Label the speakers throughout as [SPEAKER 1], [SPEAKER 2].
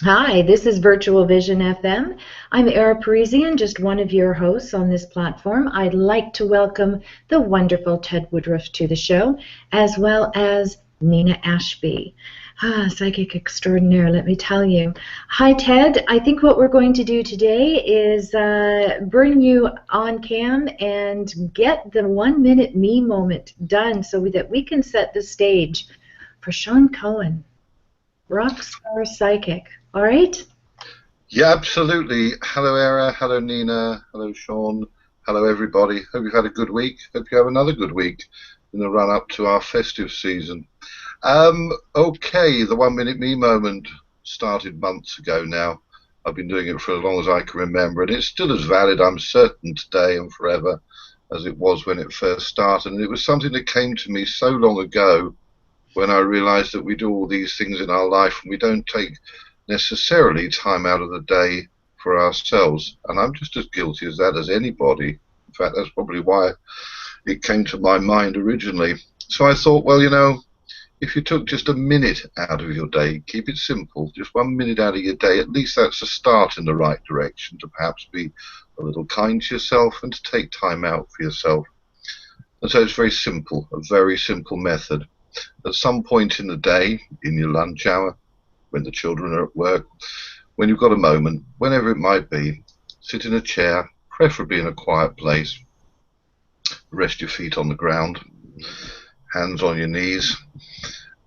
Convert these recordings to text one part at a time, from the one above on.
[SPEAKER 1] Hi, this is Virtual Vision FM. I'm Era Parisian, just one of your hosts on this platform. I'd like to welcome the wonderful Ted Woodruff to the show, as well as Nina Ashby. Psychic extraordinaire, let me tell you. Hi, Ted. I think what we're going to do today is bring you on cam and get the 1 minute me moment done so that we can set the stage for Shawn Cohen, rock star psychic. All right?
[SPEAKER 2] Yeah, absolutely. Hello, Era. Hello, Nina. Hello, Shawn. Hello, everybody. Hope you've had a good week. Hope you have another good week in the run-up to our festive season. Okay, the 1 minute me moment started months ago now. I've been doing it for as long as I can remember, and it's still as valid, I'm certain, today and forever as it was when it first started. And it was something that came to me so long ago when I realized that we do all these things in our life and we don't take necessarily time out of the day for ourselves. And I'm just as guilty as that as anybody. In fact, that's probably why it came to my mind originally. So I thought, well, you know, if you took just a minute out of your day, keep it simple, just 1 minute out of your day, at least that's a start in the right direction to perhaps be a little kind to yourself and to take time out for yourself. And so it's very simple, a very simple method. At some point in the day, in your lunch hour, when the children are at work, when you've got a moment, whenever it might be, sit in a chair, preferably in a quiet place, rest your feet on the ground, hands on your knees,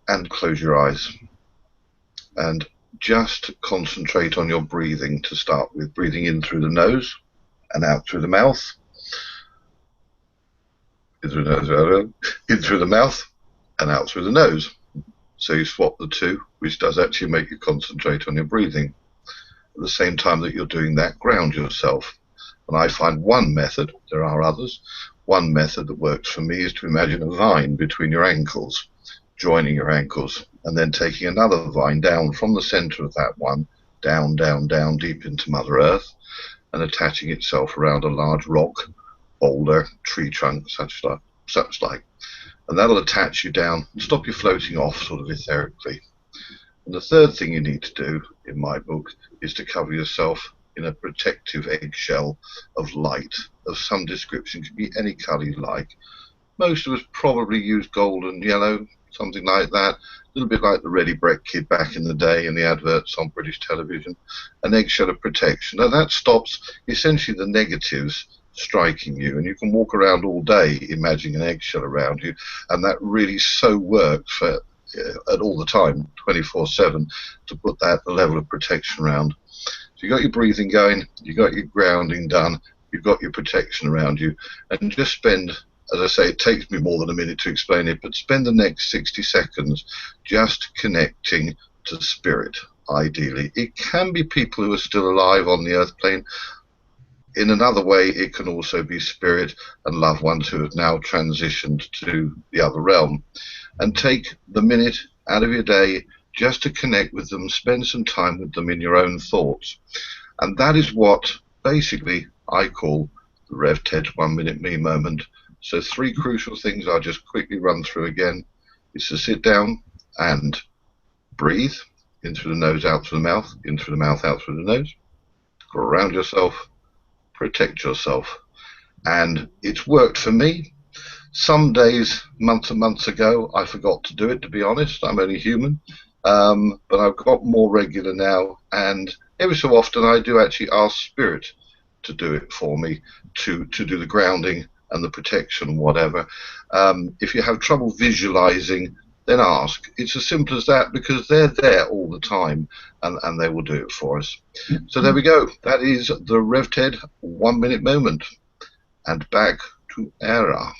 [SPEAKER 2] and close your eyes. And just concentrate on your breathing to start with, breathing in through the nose and out through the mouth. In through the mouth and out through the nose. So you swap the two, which does actually make you concentrate on your breathing. At the same time that you're doing that, ground yourself. And I find one method, there are others, one method that works for me is to imagine a vine between your ankles, joining your ankles, and then taking another vine down from the center of that one, down, down, down, deep into Mother Earth, and attaching itself around a large rock, boulder, tree trunk, such like. And that'll attach you down and stop you floating off sort of etherically. And the third thing you need to do, in my book, is to cover yourself in a protective eggshell of light of some description. It can be any colour you like. Most of us probably use gold and yellow, something like that, a little bit like the Ready Brek Kid back in the day in the adverts on British television. An eggshell of protection. Now that stops essentially the negatives striking you, and you can walk around all day imagining an eggshell around you, and that really so works for at all the time, 24/7, to put that level of protection around. So you got your breathing going, you got your grounding done, you've got your protection around you, and just spend, as I say, it takes me more than a minute to explain it, but spend the next 60 seconds just connecting to spirit, ideally. It can be people who are still alive on the earth plane. In another way, it can also be spirit and loved ones who have now transitioned to the other realm. And take the minute out of your day just to connect with them, spend some time with them in your own thoughts. And that is what basically I call the Rev Ted 1 minute me moment. So 3 crucial things I'll just quickly run through again. Is to sit down and breathe in through the nose, out through the mouth, in through the mouth, out through the nose. Ground yourself, protect yourself. And it's worked for me. Some days, months and months ago, I forgot to do it, to be honest. I'm only human. But I've got more regular now, and every so often I do actually ask spirit to do it for me, to do the grounding and the protection and whatever. If you have trouble visualizing, then ask. It's as simple as that, because they're there all the time, and they will do it for us. So there we go. That is the Rev Ted 1 minute moment. And back to Era.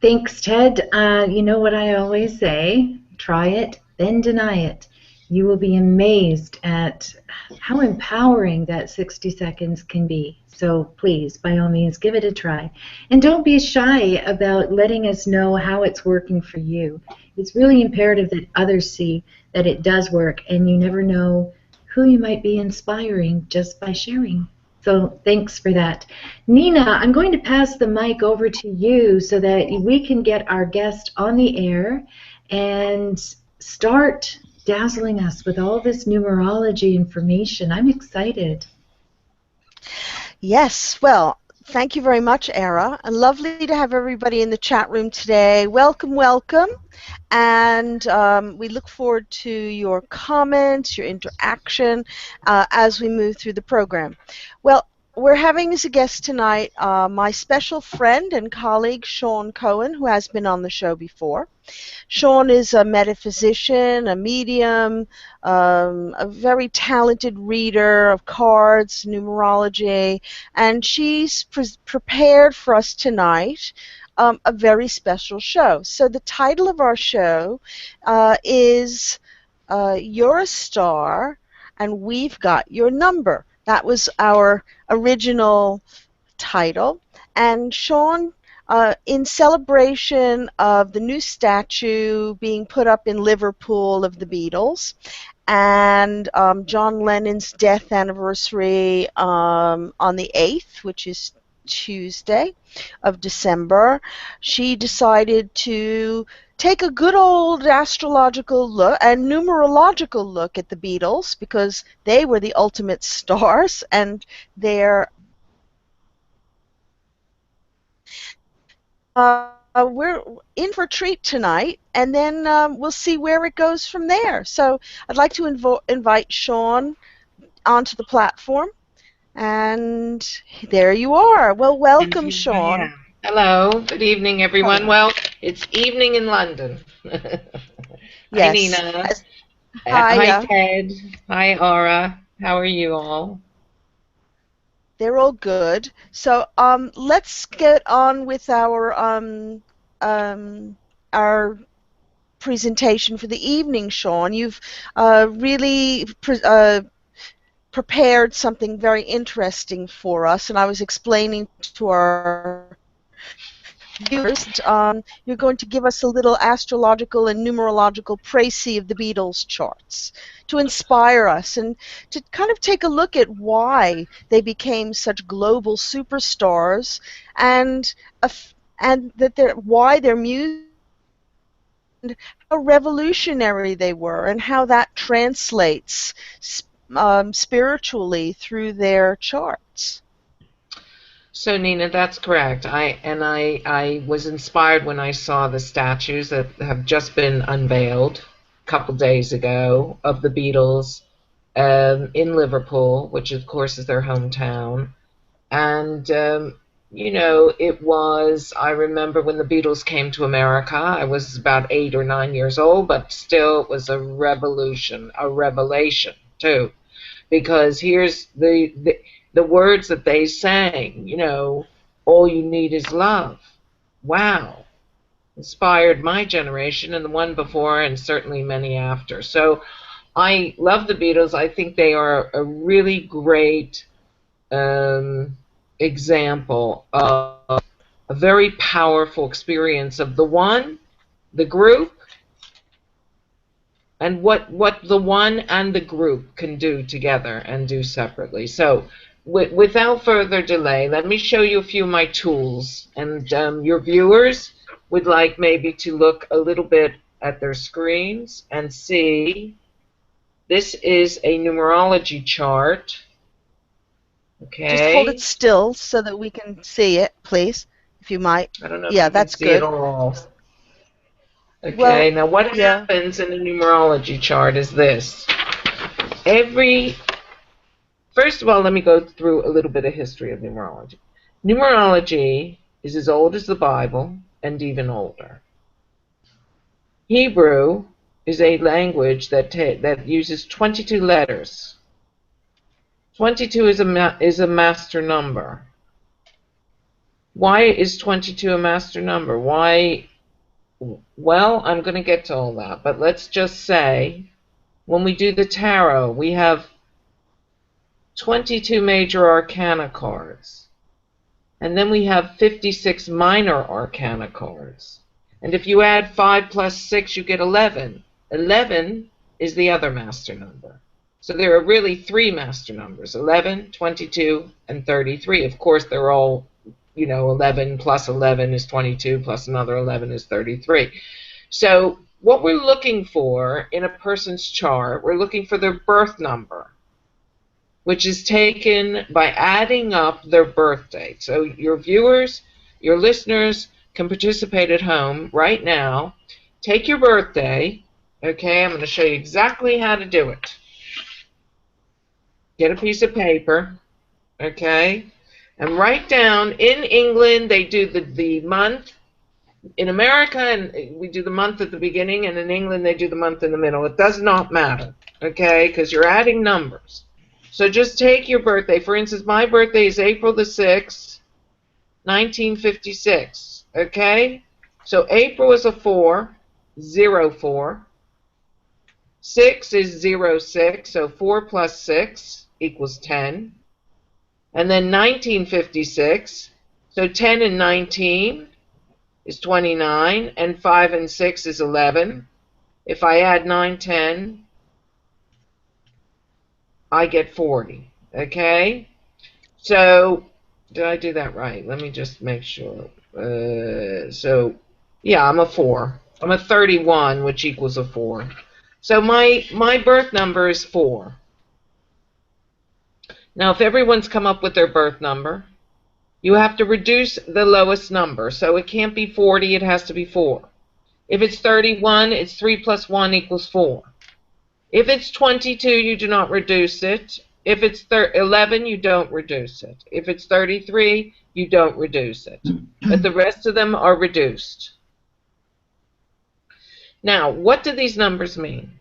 [SPEAKER 1] Thanks, Ted. You know what I always say, try it, then deny it. You will be amazed at how empowering that 60 seconds can be. So please, by all means, give it a try. And don't be shy about letting us know how it's working for you. It's really imperative that others see that it does work, and you never know who you might be inspiring just by sharing. So thanks for that. Nina, I'm going to pass the mic over to you so that we can get our guest on the air and start dazzling us with all this numerology information. I'm excited.
[SPEAKER 3] Yes, well, thank you very much, Era. And lovely to have everybody in the chat room today. Welcome, welcome. And we look forward to your comments, your interaction as we move through the program. Well, we're having as a guest tonight my special friend and colleague, Shawn Cohen, who has been on the show before. Shawn is a metaphysician, a medium, a very talented reader of cards, numerology, and she's prepared for us tonight a very special show. So the title of our show is You're a Star and We've Got Your Number. That was our original title. And Shawn, in celebration of the new statue being put up in Liverpool of the Beatles, and John Lennon's death anniversary on the 8th, which is Tuesday of December, she decided to take a good old astrological look and numerological look at the Beatles, because they were the ultimate stars, and their we're in for a treat tonight, and then we'll see where it goes from there. So I'd like to invite Shawn onto the platform, and there you are. Well, welcome, Shawn.
[SPEAKER 4] Hello, good evening, everyone.
[SPEAKER 3] Hello.
[SPEAKER 4] Well, it's evening in London. Hi,
[SPEAKER 3] Yes.
[SPEAKER 4] Nina.
[SPEAKER 3] Hi,
[SPEAKER 4] Ted. Hi, Aura. How are you all?
[SPEAKER 3] they're all good. So let's get on with our presentation for the evening, Shawn. You've really prepared something very interesting for us, and I was explaining to our viewers you're going to give us a little astrological and numerological précis of the Beatles charts to inspire us and to kind of take a look at why they became such global superstars, and why their music, and how revolutionary they were, and how that translates spiritually through their charts.
[SPEAKER 4] So, Nina, that's correct. I was inspired when I saw the statues that have just been unveiled a couple days ago of the Beatles in Liverpool, which of course is their hometown. And I remember when the Beatles came to America, I was about 8 or 9 years old, but still it was a revolution, a revelation too, because here's the words that they sang, all you need is love. Wow. Inspired my generation and the one before, and certainly many after. So I love the Beatles. I think they are a really great example of a very powerful experience of the group, and what the one and the group can do together and do separately. So without further delay, let me show you a few of my tools, and your viewers would like maybe to look a little bit at their screens and see. This is a numerology chart. Okay.
[SPEAKER 3] Just hold it still so that we can see it, please, if you might.
[SPEAKER 4] I don't know
[SPEAKER 3] yeah,
[SPEAKER 4] if you
[SPEAKER 3] that's
[SPEAKER 4] can see
[SPEAKER 3] good.
[SPEAKER 4] it all. Okay,
[SPEAKER 3] well,
[SPEAKER 4] now what happens in a numerology chart is this. First of all, let me go through a little bit of history of numerology. Numerology is as old as the Bible and even older. Hebrew is a language that uses 22 letters. 22 is a master number. Why is 22 a master number? Why? Well, I'm going to get to all that, but let's just say when we do the tarot, we have 22 major arcana cards, and then we have 56 minor arcana cards. And if you add 5 plus 6, you get 11. 11 is the other master number. So there are really 3 master numbers, 11, 22, and 33. Of course, they're all, 11 plus 11 is 22, plus another 11 is 33. So what we're looking for in a person's chart, we're looking for their birth number, which is taken by adding up their birth date. So your viewers, your listeners can participate at home right now. Take your birthday. Okay, I'm going to show you exactly how to do it. Get a piece of paper. Okay, and write down, in England they do the month. In America, and we do the month at the beginning, and in England they do the month in the middle. It does not matter, okay, because you're adding numbers. So just take your birthday. For instance, my birthday is April the 6th, 1956, okay? So April is a 4, 04. 6 is 06, so 4 plus 6 equals 10. And then 1956, so 10 and 19 is 29, and 5 and 6 is 11. If I add 9, 10, I get 40, okay? So, did I do that right? Let me just make sure. So, yeah, I'm a 4. I'm a 31, which equals a 4. So my birth number is 4. Now, if everyone's come up with their birth number, you have to reduce the lowest number. So it can't be 40, it has to be 4. If it's 31, it's 3 plus 1 equals 4. If it's 22, you do not reduce it. If it's 11, you don't reduce it. If it's 33, you don't reduce it. But the rest of them are reduced. Now, what do these numbers mean?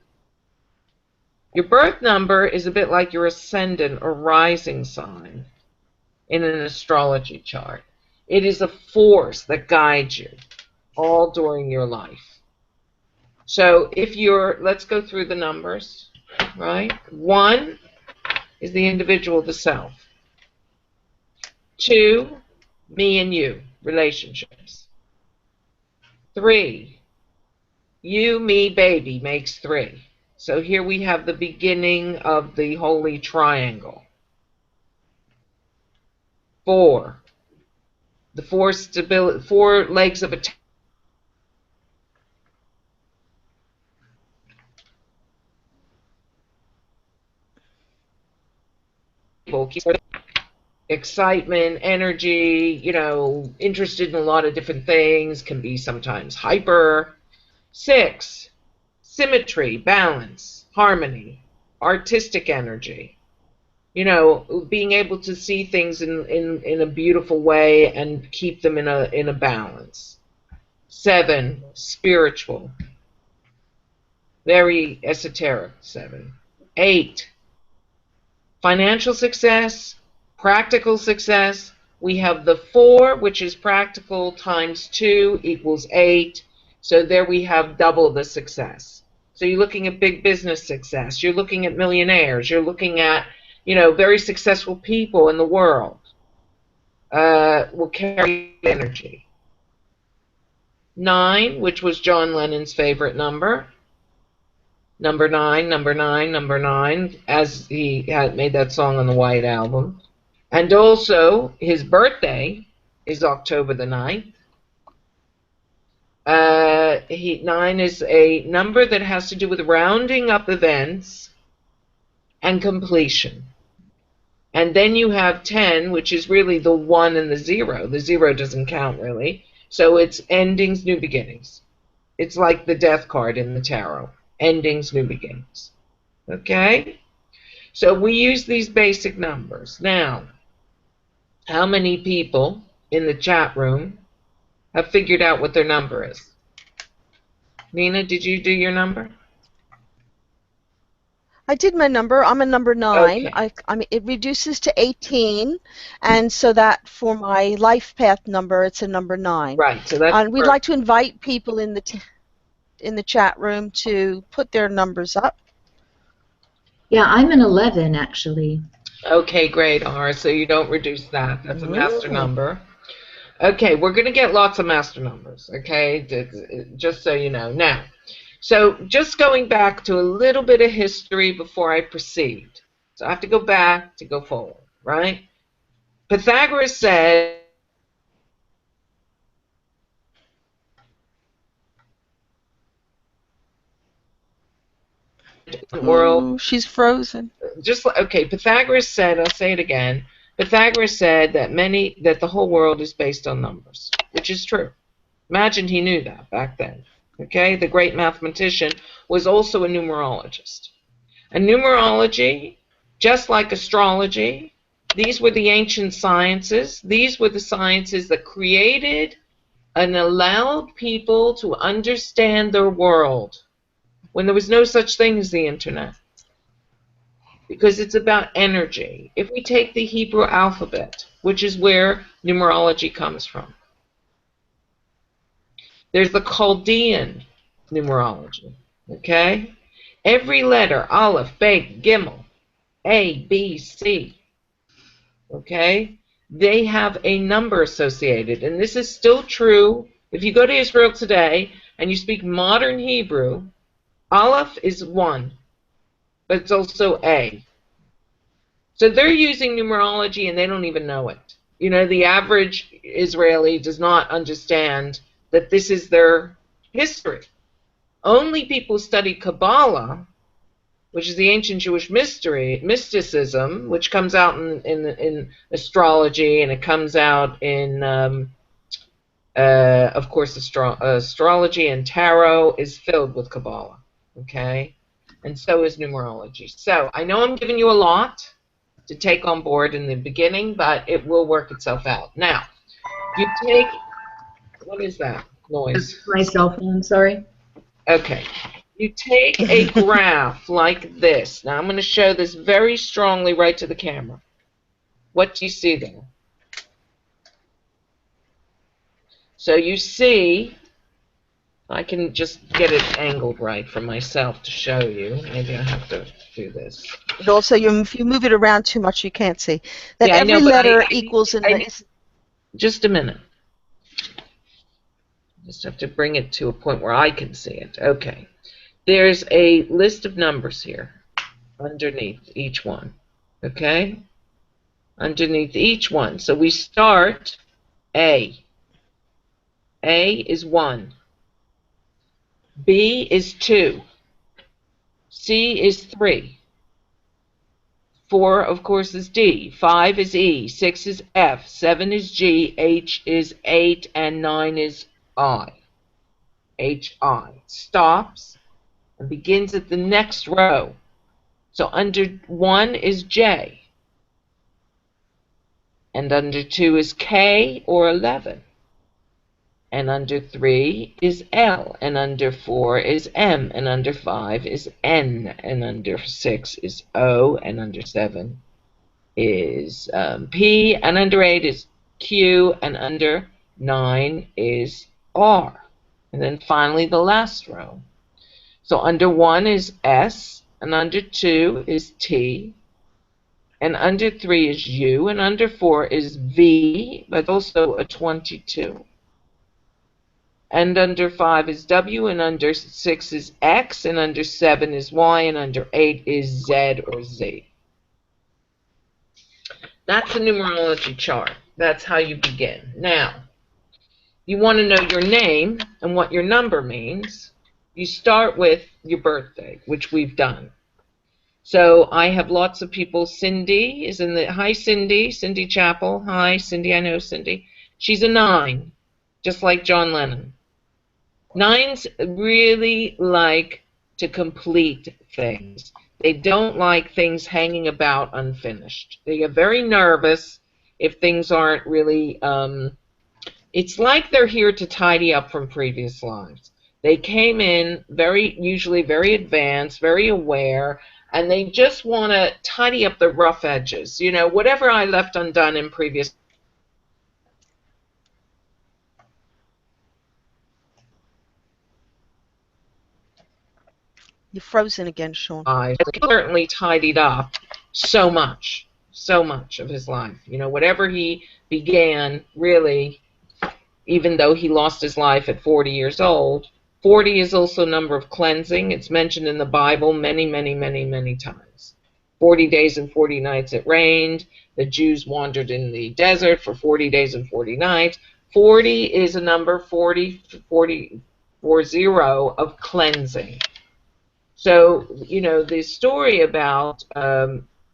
[SPEAKER 4] Your birth number is a bit like your ascendant or rising sign in an astrology chart. It is a force that guides you all during your life. So if let's go through the numbers, right? 1 is the individual, the self. 2, me and you, relationships. 3, you, me, baby makes 3. So here we have the beginning of the holy triangle. 4, the 4 legs of a table. Excitement, energy, interested in a lot of different things, can be sometimes hyper. 6, symmetry, balance, harmony, artistic energy. Being able to see things in a beautiful way and keep them in a balance. 7, spiritual, very esoteric. 7. 8, financial success, practical success. We have the 4, which is practical, times 2 equals 8. So there we have double the success. So you're looking at big business success. You're looking at millionaires. You're looking at, very successful people in the world. Will carry energy. 9, which was John Lennon's favorite number. Number 9, number 9, number 9, as he had made that song on the White Album. And also, his birthday is October the 9th. 9 is a number that has to do with rounding up events and completion. And then you have 10, which is really the 1 and the 0. The 0 doesn't count, really. So it's endings, new beginnings. It's like the death card in the tarot. Endings, new beginnings. Okay? So we use these basic numbers. Now, how many people in the chat room have figured out what their number is? Nina, did you do your number?
[SPEAKER 3] I did my number. I'm a number 9.
[SPEAKER 4] Okay.
[SPEAKER 3] I mean, it reduces to 18, and so that for my life path number, it's a number 9.
[SPEAKER 4] Right. So that's.
[SPEAKER 3] And we'd like to invite people in the chat room to put their numbers up.
[SPEAKER 1] Yeah, I'm an 11 actually.
[SPEAKER 4] Okay, great, R. So you don't reduce that. That's a master number. Okay, we're going to get lots of master numbers, okay, just so you know. Now, so just going back to a little bit of history before I proceed. So I have to go back to go forward, right? Pythagoras said world.
[SPEAKER 3] Oh, she's frozen.
[SPEAKER 4] Just okay, Pythagoras said, I'll say it again, Pythagoras said that the whole world is based on numbers, which is true. Imagine he knew that back then. Okay, the great mathematician was also a numerologist. And numerology, just like astrology, these were the ancient sciences. These were the sciences that created and allowed people to understand their world when there was no such thing as the internet. Because it's about energy. If we take the Hebrew alphabet, which is where numerology comes from, there's the Chaldean numerology, okay? Every letter, Aleph, Bet, Gimel, A, B, C, okay? They have a number associated, and this is still true. If you go to Israel today and you speak modern Hebrew, Aleph is 1, but it's also A. So they're using numerology and they don't even know it. You know, the average Israeli does not understand that this is their history. Only people who study Kabbalah, which is the ancient Jewish mysticism, which comes out in astrology, and it comes out in, of course, astrology and tarot is filled with Kabbalah, okay? And so is numerology. So I know I'm giving you a lot to take on board in the beginning, but it will work itself out. Now, you take, what is that noise?
[SPEAKER 1] My cell phone, sorry.
[SPEAKER 4] Okay. You take a graph like this. Now, I'm going to show this very strongly right to the camera. What do you see there? So you see, I can just get it angled right for myself to show you. Maybe I have to do this.
[SPEAKER 3] And also, if you move it around too much, you can't see. That
[SPEAKER 4] Yeah, I
[SPEAKER 3] every
[SPEAKER 4] know, but
[SPEAKER 3] letter equals in the...
[SPEAKER 4] Just a minute. Just have to bring it to a point where I can see it. Okay. There's a list of numbers here underneath each one. Okay? Underneath each one. So we start A. A is 1. B is 2. C is 3. 4, of course, is D. 5 is E. 6 is F. 7 is G. H is 8. And 9 is I. H-I. Stops and begins at the next row. So under 1 is J. And under 2 is K or 11. And under 3 is L. And under 4 is M. And under 5 is N. And under 6 is O. And under 7 is P. And under 8 is Q. And under 9 is R. And then finally the last row. So under 1 is S. And under 2 is T. And under 3 is U. And under 4 is V. But also a 22. And under 5 is W, and under 6 is X, and under 7 is Y, and under 8 is Z or Z. That's a numerology chart. That's how you begin. Now, you want to know your name and what your number means. You start with your birthday, which we've done. So I have lots of people. Cindy is in the, hi Cindy, Cindy Chappell. Hi Cindy, I know Cindy. She's a 9, just like John Lennon. 9s really like to complete things. They don't like things hanging about unfinished. They get very nervous if things aren't really, it's like they're here to tidy up from previous lives. They came in usually very advanced, very aware, and they just want to tidy up the rough edges. You know, whatever I left undone in previous.
[SPEAKER 3] You're frozen again, Shawn.
[SPEAKER 4] Certainly tidied up so much of his life. You know, whatever he began, really, even though he lost his life at 40 years old, 40 is also a number of cleansing. It's mentioned in the Bible many, many, many, many times. 40 days and 40 nights it rained. The Jews wandered in the desert for 40 days and 40 nights. 40 is a number, 40 of cleansing. So, the story about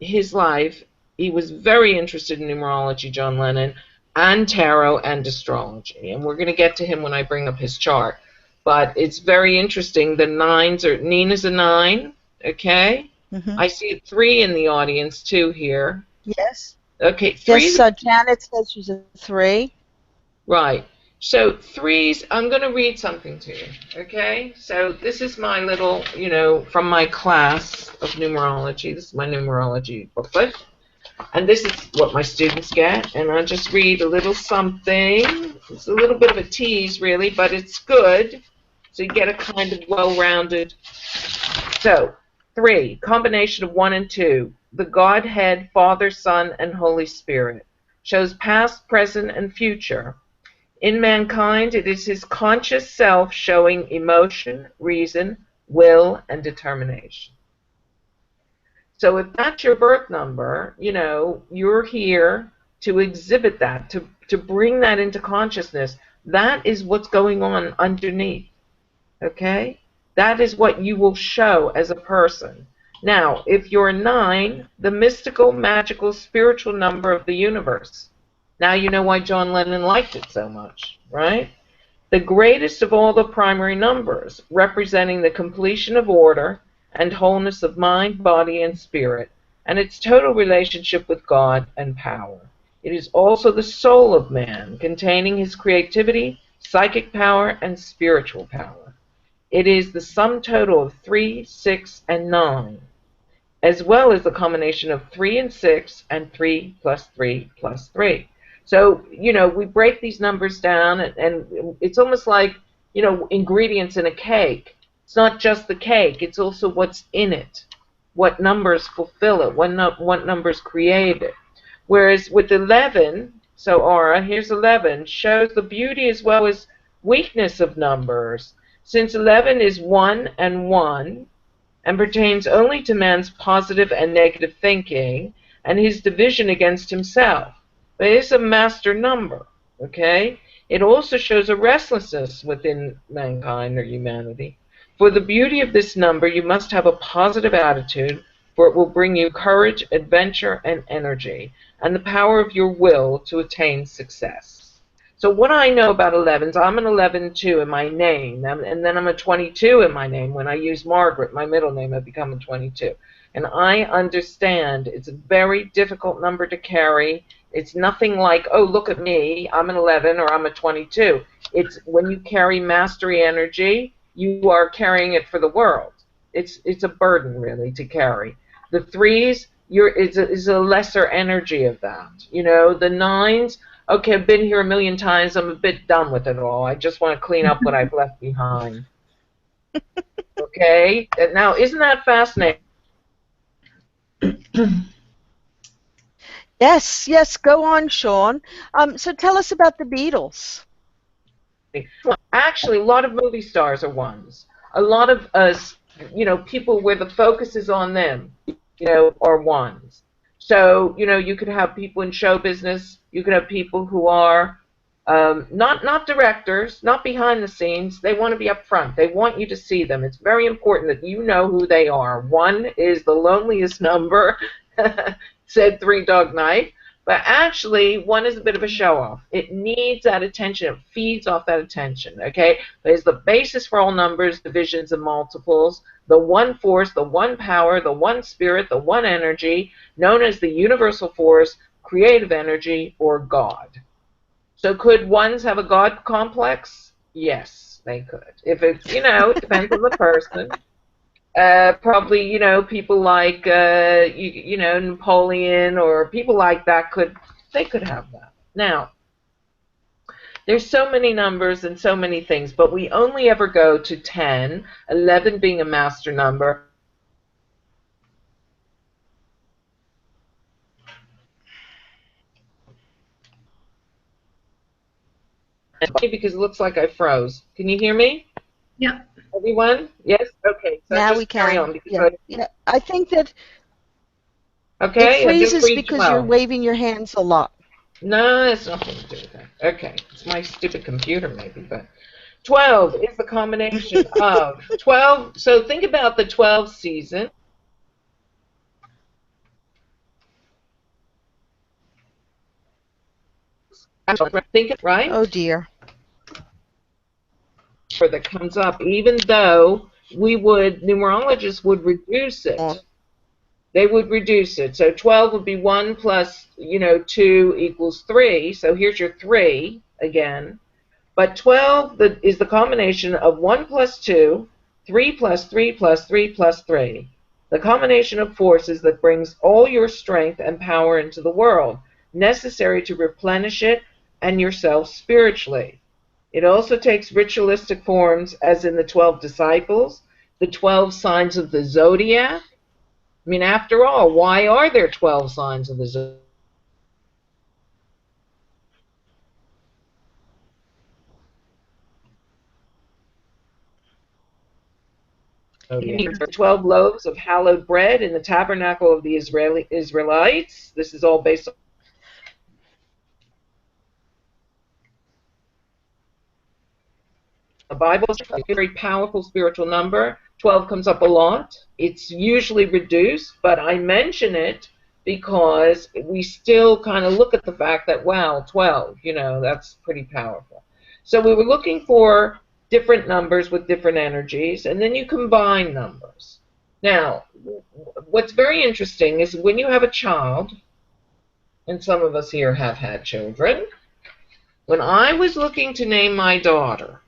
[SPEAKER 4] his life, he was very interested in numerology, John Lennon, and tarot and astrology. And we're going to get to him when I bring up his chart. But it's very interesting. The nines are, Nina's a 9, okay?
[SPEAKER 3] Mm-hmm.
[SPEAKER 4] I see a 3 in the audience too here.
[SPEAKER 3] Yes.
[SPEAKER 4] Okay, 3.
[SPEAKER 3] Yes, Janet says she's a 3.
[SPEAKER 4] Right. So 3s, I'm going to read something to you, okay? So this is my little, from my class of numerology. This is my numerology booklet. And this is what my students get. And I'll just read a little something. It's a little bit of a tease, really, but it's good. So you get a kind of well-rounded. So, 3, combination of 1 and 2. The Godhead, Father, Son, and Holy Spirit. Shows past, present, and future. In mankind, it is his conscious self showing emotion, reason, will, and determination. So if that's your birth number, you're here to exhibit that, to bring that into consciousness. That is what's going on underneath, okay? That is what you will show as a person. Now, if you're 9, the mystical, magical, spiritual number of the universe. Now you know why John Lennon liked it so much, right? The greatest of all the primary numbers, representing the completion of order and wholeness of mind, body, and spirit, and its total relationship with God and power. It is also the soul of man, containing his creativity, psychic power, and spiritual power. It is the sum total of 3, 6, and 9, as well as the combination of 3 and 6 and 3 plus 3 plus 3. So, we break these numbers down, and it's almost like, ingredients in a cake. It's not just the cake, it's also what's in it, what numbers fulfill it, what numbers create it. Whereas with 11, so Aura, here's 11, shows the beauty as well as weakness of numbers. Since 11 is 1 and 1, and pertains only to man's positive and negative thinking and his division against himself. But it is a master number, okay? It also shows a restlessness within mankind or humanity. For the beauty of this number, you must have a positive attitude, for it will bring you courage, adventure, and energy, and the power of your will to attain success. So what I know about 11s, I'm an 11 too in my name, and then I'm a 22 in my name. When I use Margaret, my middle name, I become a 22. And I understand it's a very difficult number to carry. It's nothing like, oh, look at me, I'm an 11 or I'm a 22. It's when you carry mastery energy, you are carrying it for the world. It's a burden, really, to carry. The 3s, is a lesser energy of that. The 9s, okay, I've been here a million times. I'm a bit done with it all. I just want to clean up what I've left behind. Okay? Now, isn't that fascinating?
[SPEAKER 3] Yes, go on, Shawn. So tell us about the Beatles.
[SPEAKER 4] Actually, a lot of movie stars are 1s. A lot of us, people where the focus is on them, are 1s. So, you could have people in show business. You could have people who are not directors, not behind the scenes. They want to be up front. They want you to see them. It's very important that you know who they are. 1 is the loneliest number, said Three Dog Night. But actually, 1 is a bit of a show-off. It needs that attention. It feeds off that attention, okay? There's the basis for all numbers, divisions, and multiples, the one force, the one power, the one spirit, the one energy, known as the universal force, creative energy, or God. So could 1s have a God complex? Yes, they could. If it's, it depends on the person. Probably, people like, Napoleon or people like that could have that. Now, there's so many numbers and so many things, but we only ever go to 10, 11 being a master number. Because it looks like I froze. Can you hear me?
[SPEAKER 1] Yeah.
[SPEAKER 4] Everyone? Yes? Okay. So
[SPEAKER 3] Now
[SPEAKER 4] just
[SPEAKER 3] we
[SPEAKER 4] carry
[SPEAKER 3] can.
[SPEAKER 4] on. Because
[SPEAKER 3] I think that
[SPEAKER 4] okay,
[SPEAKER 3] it freezes
[SPEAKER 4] freeze
[SPEAKER 3] because
[SPEAKER 4] well.
[SPEAKER 3] you're waving your hands a lot.
[SPEAKER 4] No, it's nothing to do with that. Okay. It's my stupid computer maybe, but 12 is the combination of 12. So think about the 12 season. Think it right.
[SPEAKER 3] Oh dear.
[SPEAKER 4] That comes up, even though numerologists would reduce it. They would reduce it. So 12 would be 1 plus, 2 equals 3. So here's your 3 again. But 12 is the combination of 1 plus 2, 3 plus 3 plus 3 plus 3. The combination of forces that brings all your strength and power into the world, necessary to replenish it and yourself spiritually. It also takes ritualistic forms, as in the 12 disciples, the 12 signs of the zodiac. I mean, after all, why are there 12 signs of the zodiac? The 12 loaves of hallowed bread in the tabernacle of the Israelites. This is all based on the Bible. A very powerful spiritual number. 12 comes up a lot. It's usually reduced, but I mention it because we still kind of look at the fact that, wow, 12, that's pretty powerful. So we were looking for different numbers with different energies, and then you combine numbers. Now, what's very interesting is when you have a child, and some of us here have had children, when I was looking to name my daughter,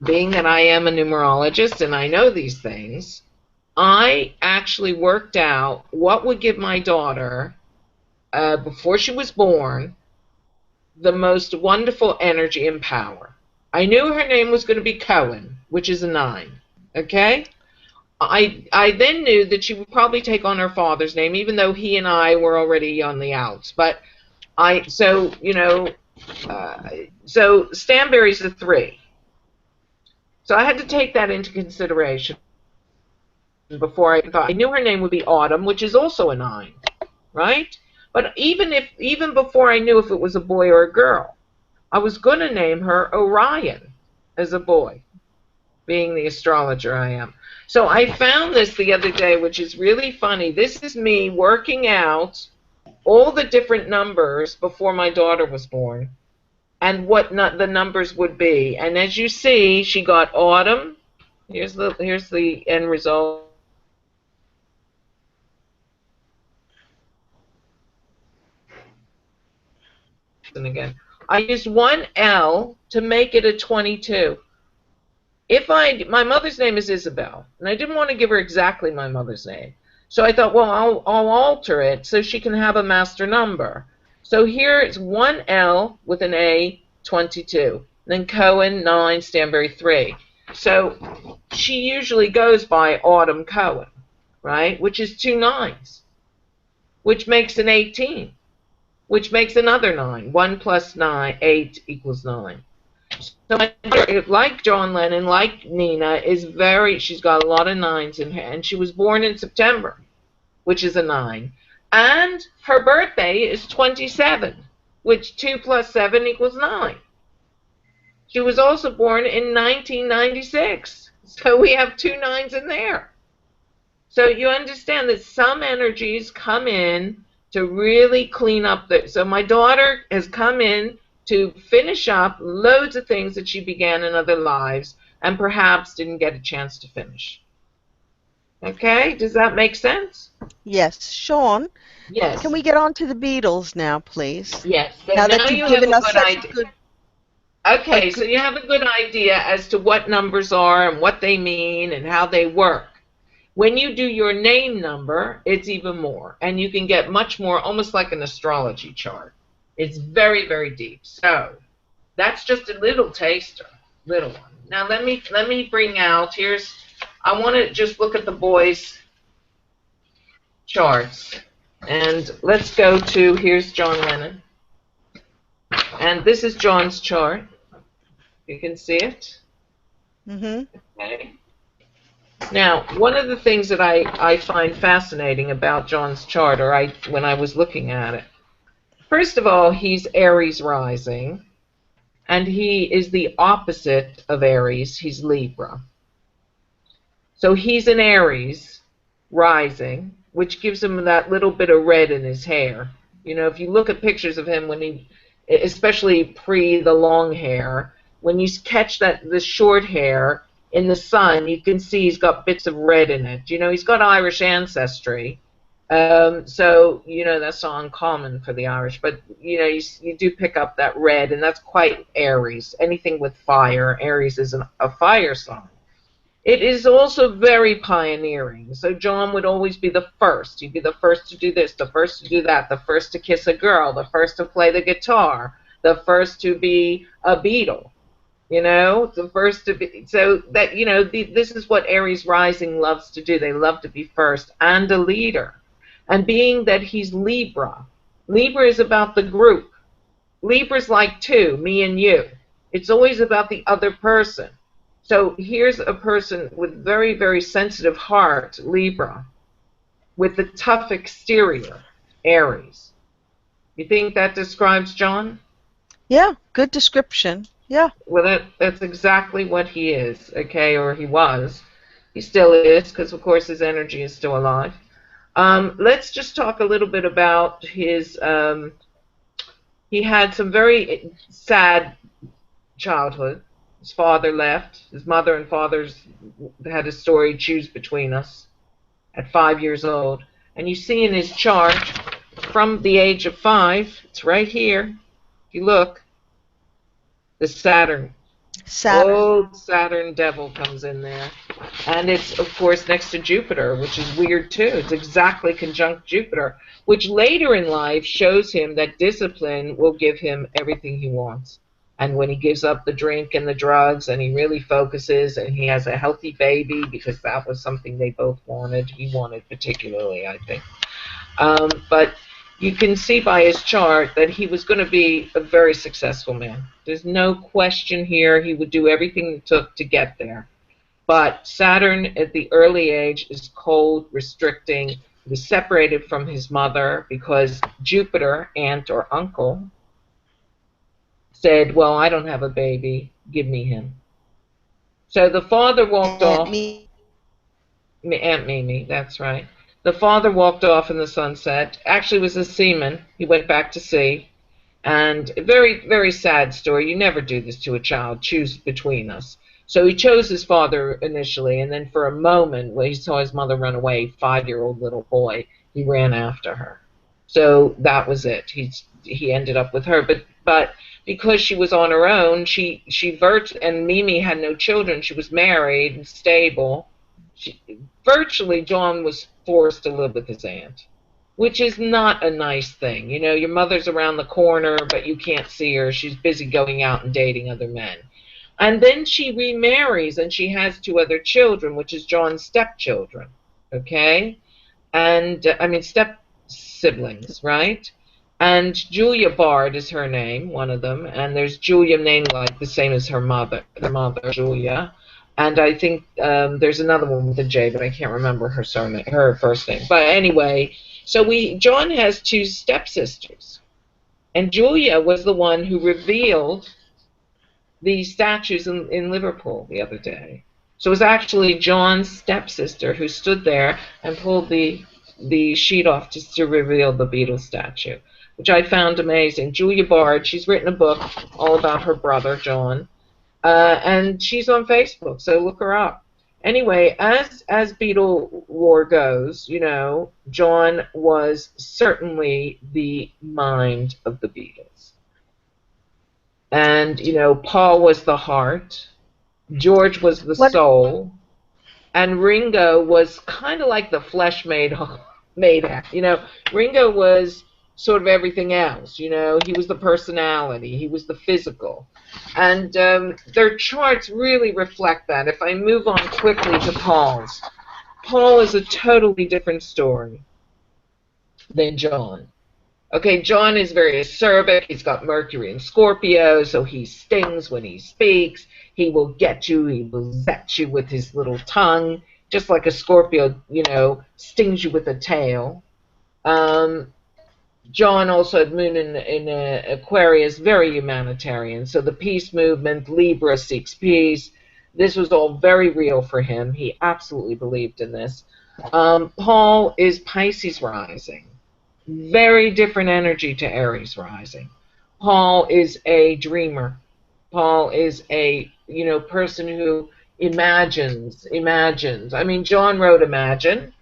[SPEAKER 4] being that I am a numerologist and I know these things, I actually worked out what would give my daughter, before she was born, the most wonderful energy and power. I knew her name was going to be Cohen, which is a 9. Okay? I then knew that she would probably take on her father's name, even though he and I were already on the outs. But so Stanberry's a 3. So I had to take that into consideration before I thought. I knew her name would be Autumn, which is also a 9, right? But even before I knew if it was a boy or a girl, I was going to name her Orion as a boy, being the astrologer I am. So I found this the other day, which is really funny. This is me working out all the different numbers before my daughter was born and what the numbers would be. And as you see, she got Autumn. Here's the end result. And again, I used one L to make it a 22. My mother's name is Isabel, and I didn't want to give her exactly my mother's name. So I thought, well, I'll alter it so she can have a master number. So here it's 1L with an A, 22. Then Cohen, 9, Stanberry, 3. So she usually goes by Autumn Cohen, right? Which is 2 9s, which makes an 18, which makes another 9. 1 plus 9, 8 equals 9. So my daughter, like John Lennon, like Nina, she's got a lot of 9s in her, and she was born in September, which is a 9. And her birthday is 27, which 2 plus 7 equals 9. She was also born in 1996, so we have 2 9s in there. So you understand that some energies come in to really clean up so my daughter has come in to finish up loads of things that she began in other lives and perhaps didn't get a chance to finish. Okay, does that make sense?
[SPEAKER 3] Yes. Shawn,
[SPEAKER 4] Yes.
[SPEAKER 3] can we get on to the Beatles now, please?
[SPEAKER 4] Yes. So
[SPEAKER 3] now that you've given us such a good...
[SPEAKER 4] Okay, so you have a good idea as to what numbers are and what they mean and how they work. When you do your name number, it's even more, and you can get much more, almost like an astrology chart. It's very, very deep. So that's just a little taster, little one. Now let me bring out, I want to just look at the boys' charts. And let's go to, here's John Lennon. And this is John's chart. You can see it.
[SPEAKER 3] Mm-hmm.
[SPEAKER 4] Okay. Now, one of the things that I find fascinating about John's chart, when I was looking at it, first of all, he's Aries rising. and he is the opposite of Aries. He's Libra. So he's in Aries rising, which gives him that little bit of red in his hair. You know, if you look at pictures of him when he, especially pre the long hair, when you catch the short hair in the sun, you can see he's got bits of red in it. You know, he's got Irish ancestry. So, you know, that's not uncommon for the Irish, but, you know, you do pick up that red, and that's quite Aries. Anything with fire, Aries is a fire sign. It is also very pioneering. So John would always be the first. He'd be the first to do this, the first to do that, the first to kiss a girl, the first to play the guitar, the first to be a Beatle. You know, the first to be, so that, you know, this is what Aries rising loves to do. They love to be first and a leader. And being that he's Libra, Libra is about the group. Libra's like two, me and you. It's always about the other person. So here's a person with very, very sensitive heart, Libra, with the tough exterior, Aries. You think that describes John?
[SPEAKER 3] Yeah, good description. Yeah.
[SPEAKER 4] Well, that's exactly what he is, okay, or he was. He still is, because, of course, his energy is still alive. Let's just talk a little bit about his, he had some very sad childhood. His father left. His mother and father's had a story, choose between us, at 5 years old. And you see in his chart, from the age of 5, it's right here, if you look, the Saturn. Old Saturn devil comes in there. And it's, of course, next to Jupiter, which is weird too. It's exactly conjunct Jupiter, which later in life shows him that discipline will give him everything he wants. And when he gives up the drink and the drugs and he really focuses and he has a healthy baby, because that was something they both wanted, he wanted particularly, I think. But you can see by his chart that he was going to be a very successful man. There's no question here. He would do everything it took to get there. But Saturn at the early age is cold, restricting. He was separated from his mother because Jupiter, aunt or uncle, said, well, I don't have a baby, give me him. So the father walked off. Aunt Mimi, that's right. The father walked off in the sunset. Actually was a seaman. He went back to sea. And a very, very sad story. You never do this to a child. Choose between us. So he chose his father initially, and then for a moment, when he saw his mother run away, 5-year-old little boy, he ran after her. So that was it. He ended up with her. But because she was on her own, and Mimi had no children. She was married and stable. Virtually, John was forced to live with his aunt, which is not a nice thing. You know, your mother's around the corner, but you can't see her. She's busy going out and dating other men. And then she remarries, and she has 2 other children, which is John's stepchildren, okay? And, step-siblings, right? And Julia Bard is her name, one of them, and there's Julia named like the same as her mother, Julia. And I think there's another one with a J, but I can't remember her surname, her first name. But anyway, so John has 2 stepsisters, and Julia was the one who revealed the statues in Liverpool the other day. So it was actually John's stepsister who stood there and pulled the sheet off just to reveal the Beatles statue, which I found amazing. Julia Bard, she's written a book all about her brother, John, and she's on Facebook, so look her up. Anyway, as Beatle lore goes, you know, John was certainly the mind of the Beatles. And, you know, Paul was the heart, George was the soul, and Ringo was kind of like the flesh made act. You know, Ringo was sort of everything else. You know, he was the personality, he was the physical. And their charts really reflect that. If I move on quickly to Paul's, Paul is a totally different story than John. Okay, John is very acerbic. He's got Mercury in Scorpio, so he stings when he speaks. He will get you. He will zet you with his little tongue, just like a Scorpio, you know, stings you with a tail. John also had Moon in Aquarius, very humanitarian. So the peace movement, Libra seeks peace. This was all very real for him. He absolutely believed in this. Paul is Pisces rising. Very different energy to Aries rising. Paul is a dreamer. Paul is a, person who imagines. I mean, John wrote Imagine,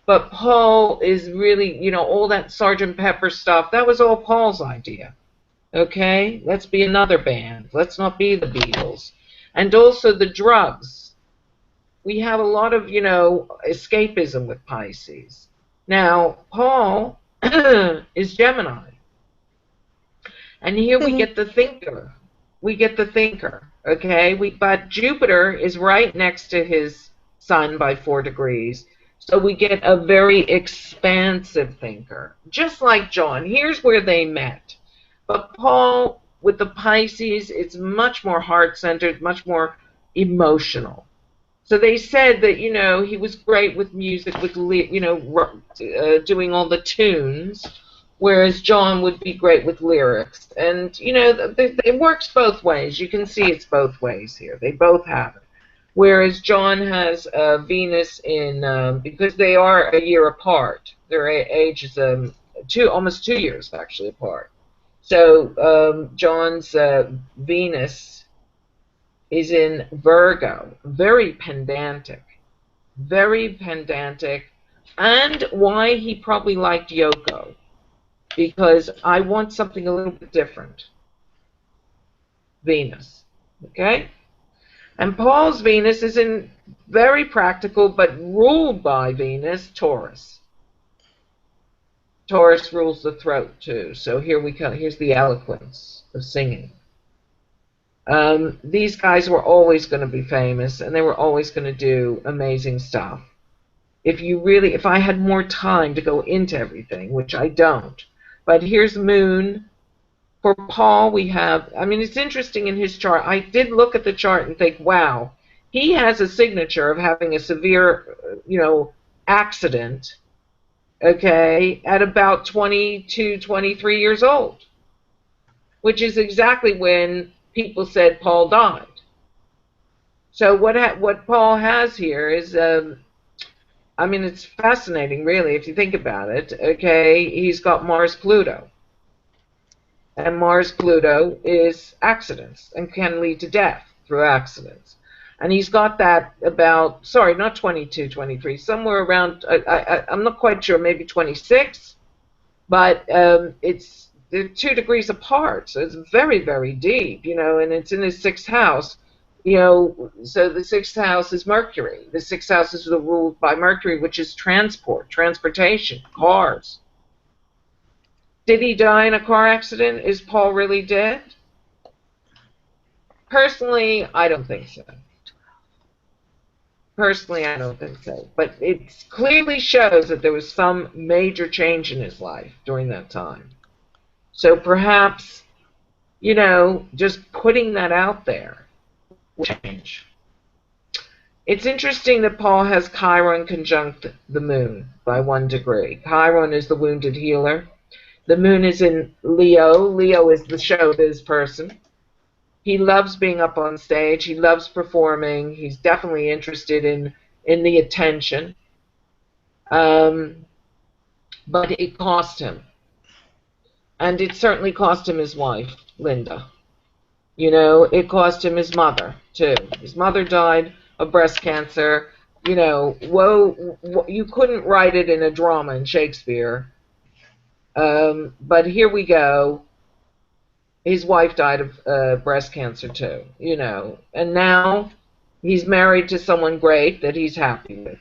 [SPEAKER 4] but Paul is really, all that Sergeant Pepper stuff, that was all Paul's idea. Okay? Let's be another band. Let's not be the Beatles. And also the drugs. We have a lot of, escapism with Pisces. Now, Paul is Gemini. And here we get the thinker. We get the thinker. Okay? But Jupiter is right next to his sun by 4 degrees. So we get a very expansive thinker, just like John. Here's where they met. But Paul, with the Pisces, it's much more heart-centered, much more emotional. So they said that, he was great with music, with, doing all the tunes, whereas John would be great with lyrics. And, it works both ways. You can see it's both ways here. They both have it. Whereas John has Venus in, because they are a year apart. Their age is almost 2 years actually apart. So John's Venus is in Virgo, very pedantic, and why he probably liked Yoko, because I want something a little bit different. Venus, okay? And Paul's Venus is in very practical, but ruled by Venus, Taurus. Taurus rules the throat too. So here we come. Here's the eloquence of singing. These guys were always going to be famous, and they were always going to do amazing stuff. If I had more time to go into everything, which I don't, but here's Moon. For Paul, it's interesting in his chart. I did look at the chart and think, wow, he has a signature of having a severe, accident, okay, at about 22, 23 years old, which is exactly when people said Paul died. So what Paul has here is, it's fascinating, really, if you think about it, okay? He's got Mars-Pluto. And Mars-Pluto is accidents and can lead to death through accidents. And he's got that about, sorry, not 22, 23, somewhere around, I'm not quite sure, maybe 26, but they're 2 degrees apart, so it's very, very deep, and it's in his 6th house, so the 6th house is Mercury. The 6th house is ruled by Mercury, which is transportation, cars. Did he die in a car accident? Is Paul really dead? Personally, I don't think so. But it clearly shows that there was some major change in his life during that time. So perhaps, just putting that out there will change. It's interesting that Paul has Chiron conjunct the moon by 1 degree. Chiron is the wounded healer. The moon is in Leo. Leo is the showbiz person. He loves being up on stage. He loves performing. He's definitely interested in the attention. But it cost him. And it certainly cost him his wife, Linda. It cost him his mother, too. His mother died of breast cancer. You couldn't write it in a drama in Shakespeare. But here we go. His wife died of breast cancer too, and now he's married to someone great that he's happy with.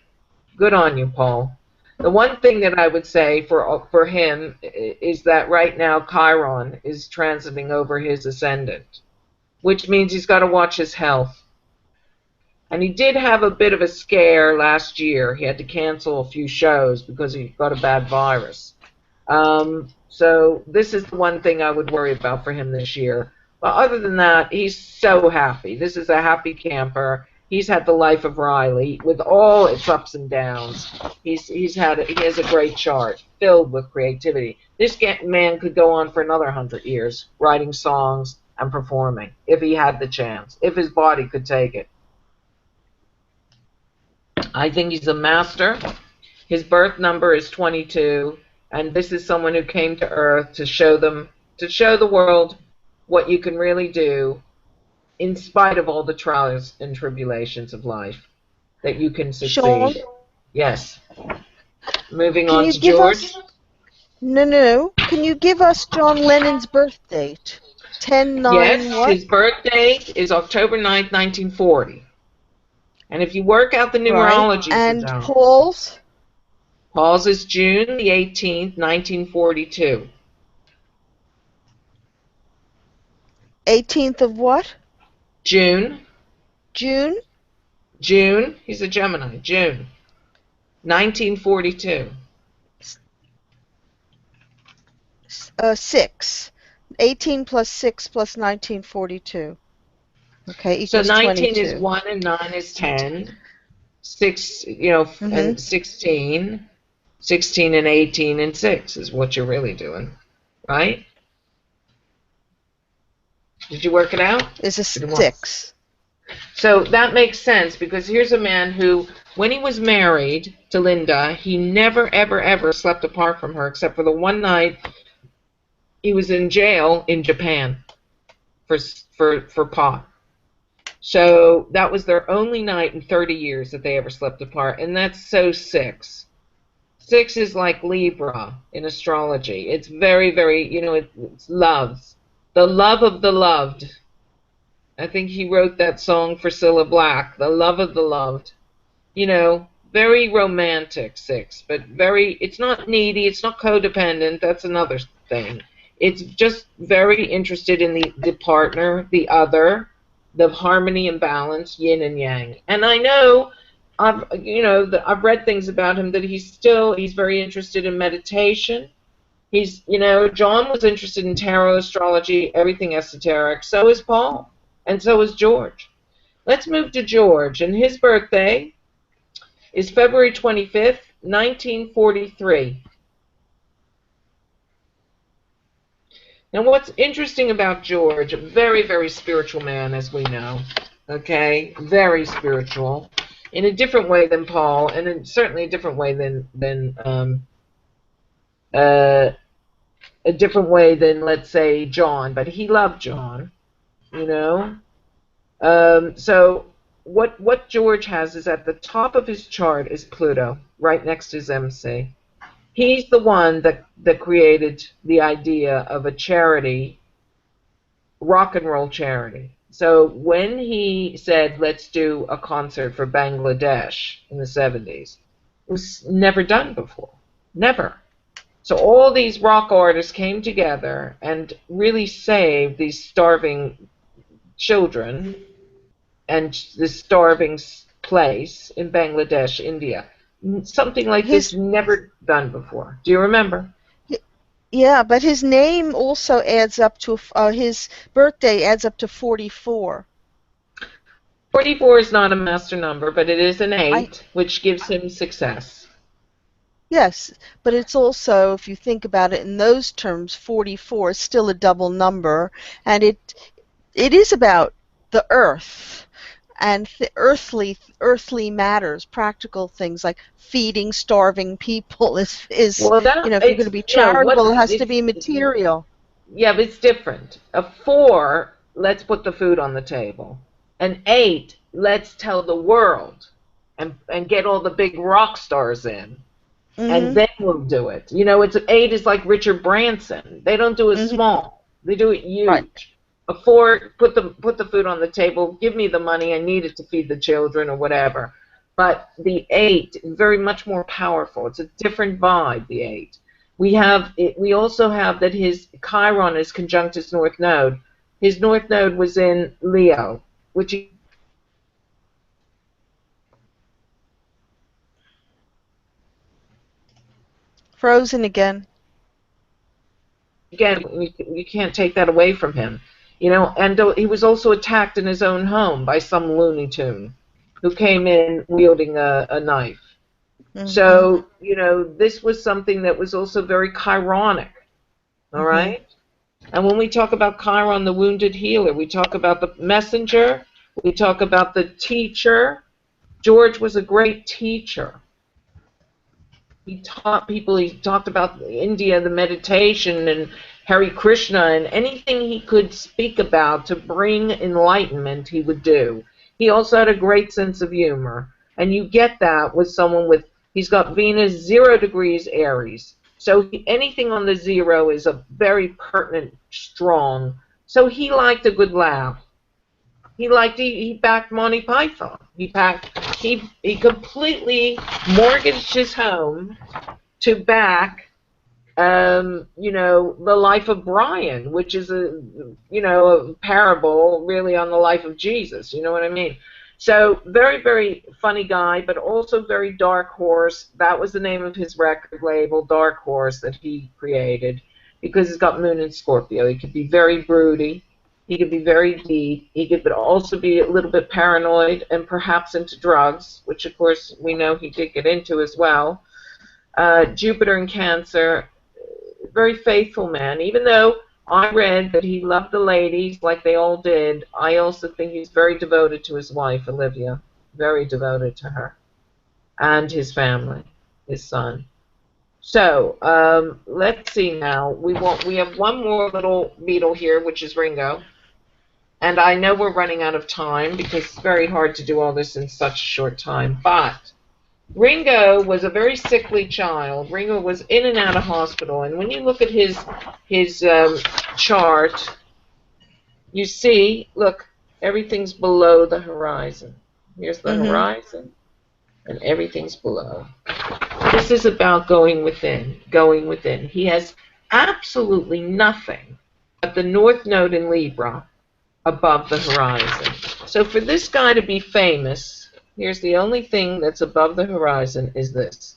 [SPEAKER 4] Good on you, Paul. The one thing that I would say for him is that right now Chiron is transiting over his ascendant, which means he's got to watch his health. And he did have a bit of a scare last year. He had to cancel a few shows because he got a bad virus. So this is the one thing I would worry about for him this year. But other than that, he's so happy. This is a happy camper. He's had the life of Riley with all its ups and downs. He has a great chart filled with creativity. This man could go on for another 100 years writing songs and performing if he had the chance, if his body could take it. I think he's a master. His birth number is 22, and this is someone who came to Earth to show the world what you can really do in spite of all the trials and tribulations of life, that you can succeed.
[SPEAKER 3] Shawn?
[SPEAKER 4] Yes. Moving on to George.
[SPEAKER 3] No. Can you give us John Lennon's birth date? 10/9
[SPEAKER 4] yes,
[SPEAKER 3] what?
[SPEAKER 4] His birth date is October 9th, 1940. And if you work out the numerology,
[SPEAKER 3] and Paul's?
[SPEAKER 4] Paul's is June the 18th, 1942.
[SPEAKER 3] 18th of what?
[SPEAKER 4] June.
[SPEAKER 3] June?
[SPEAKER 4] June. He's a Gemini. June. 1942.
[SPEAKER 3] 6. 18 plus 6 plus 1942. Okay, equals
[SPEAKER 4] so 19
[SPEAKER 3] 22.
[SPEAKER 4] is 1 and 9 is 10. 6, and 16. 16 and 18 and 6 is what you're really doing, right? Did you work it out?
[SPEAKER 3] It's a 6.
[SPEAKER 4] So that makes sense, because here's a man who, when he was married to Linda, he never, ever, ever slept apart from her, except for the one night he was in jail in Japan for pot. So that was their only night in 30 years that they ever slept apart, and that's so 6. 6 is like Libra in astrology. It's very, very, it's loves. The love of the loved. I think he wrote that song for Cilla Black, The Love of the Loved. Very romantic 6, but it's not needy, it's not codependent, that's another thing. It's just very interested in the partner, the other, the harmony and balance, yin and yang. And I know, I've read things about him that he's very interested in meditation. John was interested in tarot, astrology, everything esoteric. So is Paul. And so is George. Let's move to George. And his birthday is February 25th, 1943. Now, what's interesting about George, a very, very spiritual man, as we know, okay? Very spiritual, in a different way than Paul, and certainly a different way than let's say, John, but he loved John, So what George has is at the top of his chart is Pluto, right next to his MC. He's the one that created the idea of a charity, rock and roll charity. So when he said, let's do a concert for Bangladesh in the 70s, it was never done before. Never. So all these rock artists came together and really saved these starving children and this starving place in Bangladesh, India. Something like this never done before. Do you remember?
[SPEAKER 3] Yeah, but his name also adds up to, his birthday adds up to 44.
[SPEAKER 4] 44 is not a master number, but it is an 8, which gives him success.
[SPEAKER 3] Yes, but it's also, if you think about it in those terms, 44 is still a double number, and it is about the earth and earthly matters, practical things like feeding starving people is if you're going to be charitable, it has to be material.
[SPEAKER 4] Yeah, but it's different. A 4, let's put the food on the table. An 8, let's tell the world and get all the big rock stars in. Mm-hmm. And then we'll do it. It's 8 is like Richard Branson. They don't do it small. They do it huge.
[SPEAKER 3] Right.
[SPEAKER 4] A 4, put the food on the table. Give me the money. I need it to feed the children or whatever. But the 8 is very much more powerful. It's a different vibe. The 8. We also have that his Chiron is conjunct his North Node. His North Node was in Leo, which
[SPEAKER 3] Frozen again.
[SPEAKER 4] Again, you can't take that away from him. And he was also attacked in his own home by some Looney Tune. who came in wielding a knife.
[SPEAKER 3] Mm-hmm.
[SPEAKER 4] So, this was something that was also very chironic, all right? And when we talk about Chiron, the wounded healer, we talk about the messenger, we talk about the teacher. George was a great teacher. He taught people, he talked about India, the meditation, and Hare Krishna, and anything he could speak about to bring enlightenment, he would do. He also had a great sense of humor. And you get that with someone with, he's got Venus 0 degrees Aries. So anything on the 0 is a very pertinent, strong. So he liked a good laugh. He backed Monty Python. He completely mortgaged his home to back the life of Brian, which is a parable really on the life of Jesus. You know what I mean? So very, very funny guy, but also very dark horse. That was the name of his record label, Dark Horse, that he created, because he's got Moon in Scorpio. He could be very broody. He could be very deep. He could also be a little bit paranoid and perhaps into drugs, which of course we know he did get into as well. Jupiter in Cancer, very faithful man. Even though I read that he loved the ladies like they all did, I also think he's very devoted to his wife, Olivia. Very devoted to her. And his family, his son. So, let's see now. We have one more little beetle here, which is Ringo. And I know we're running out of time because it's very hard to do all this in such a short time. But Ringo was a very sickly child. Ringo was in and out of hospital. And when you look at his chart, you see, look, everything's below the horizon. Here's the horizon, and everything's below. This is about going within, going within. He has absolutely nothing but the North Node in Libra above the horizon. So for this guy to be famous, here's the only thing that's above the horizon is this.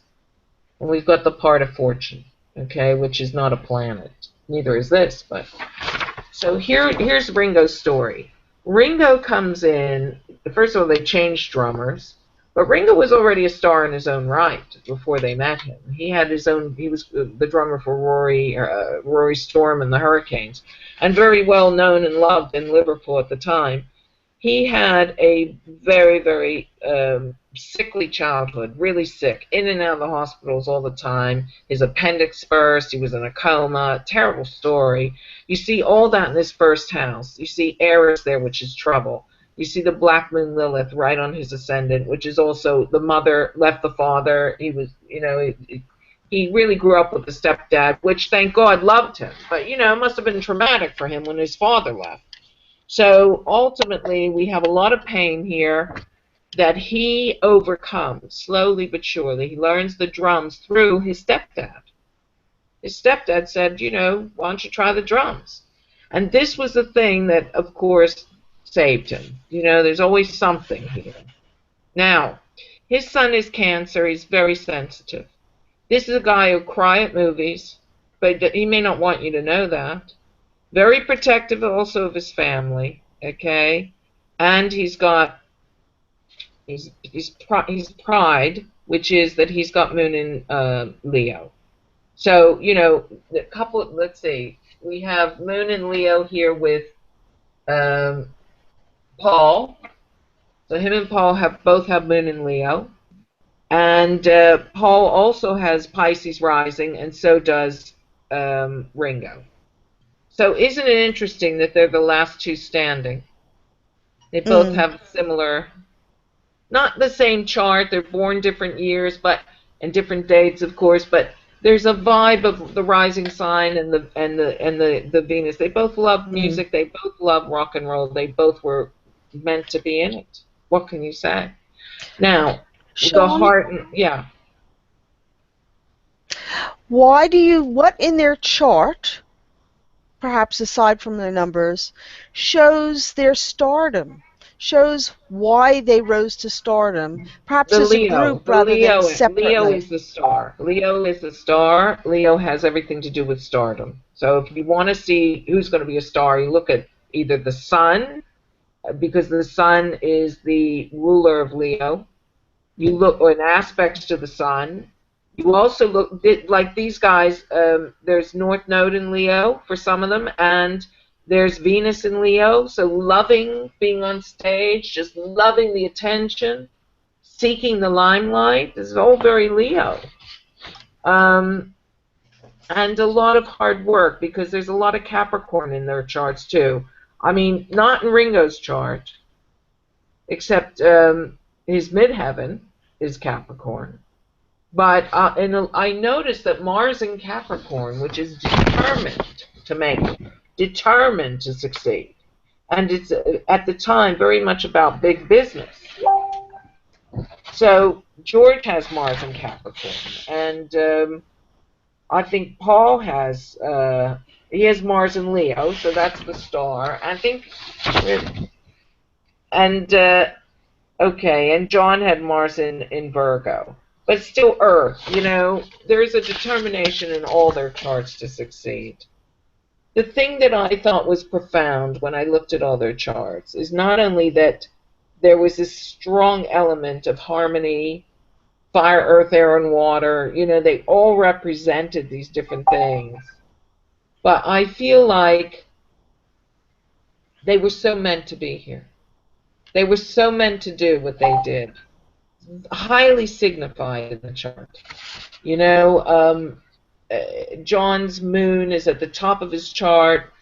[SPEAKER 4] And we've got the part of fortune, okay, which is not a planet. Neither is this, but... So here's Ringo's story. Ringo comes in, first of all, they changed drummers. But Ringo was already a star in his own right before they met him. He had his own. He was the drummer for Rory Storm and the Hurricanes, and very well known and loved in Liverpool at the time. He had a very, very sickly childhood, really sick, in and out of the hospitals all the time. His appendix burst. He was in a coma. Terrible story. You see all that in his first house. You see Eris there, which is trouble. You see the Black Moon Lilith right on his ascendant, which is also the mother left the father. He was, he really grew up with the stepdad, which thank God loved him. But, it must have been traumatic for him when his father left. So ultimately, we have a lot of pain here that he overcomes slowly but surely. He learns the drums through his stepdad. His stepdad said, why don't you try the drums? And this was the thing that, of course, saved him. There's always something here. Now, his son is Cancer. He's very sensitive. This is a guy who'll cry at movies, but he may not want you to know that. Very protective also of his family, okay? And he's got his pride, which is that he's got Moon in Leo. So, let's see. We have Moon in Leo here with Paul. So him and Paul both have Moon in Leo. And Paul also has Pisces rising, and so does Ringo. So isn't it interesting that they're the last two standing? They both have similar, not the same chart, they're born different years, and different dates, of course, but there's a vibe of the rising sign and the Venus. They both love music, they both love rock and roll, they both were meant to be in it. What can you say? Now,
[SPEAKER 3] Shawn,
[SPEAKER 4] the heart, yeah.
[SPEAKER 3] What in their chart, perhaps aside from their numbers, shows their stardom, shows why they rose to stardom, perhaps as a group rather than separately?
[SPEAKER 4] Leo is the star. Leo is the star. Leo has everything to do with stardom. So if you want to see who's going to be a star, you look at either the sun because the sun is the ruler of Leo. You look in aspects to the sun. You also look like these guys. There's North Node in Leo for some of them, and there's Venus in Leo. So loving being on stage, just loving the attention, seeking the limelight. This is all very Leo. And a lot of hard work, because there's a lot of Capricorn in their charts too. I mean, not in Ringo's chart, except his midheaven is Capricorn. But I noticed that Mars in Capricorn, which is determined to make it, determined to succeed, and it's at the time very much about big business. So George has Mars in Capricorn, and I think Paul has he has Mars in Leo, so that's the star. I think, and okay, and John had Mars in Virgo, but still Earth. You know, there's a determination in all their charts to succeed. The thing that I thought was profound when I looked at all their charts is not only that there was this strong element of harmony, fire, earth, air, and water. You know, they all represented these different things. But I feel like they were so meant to be here. They were so meant to do what they did. Highly signified in the chart. You know, John's moon is at the top of his chart.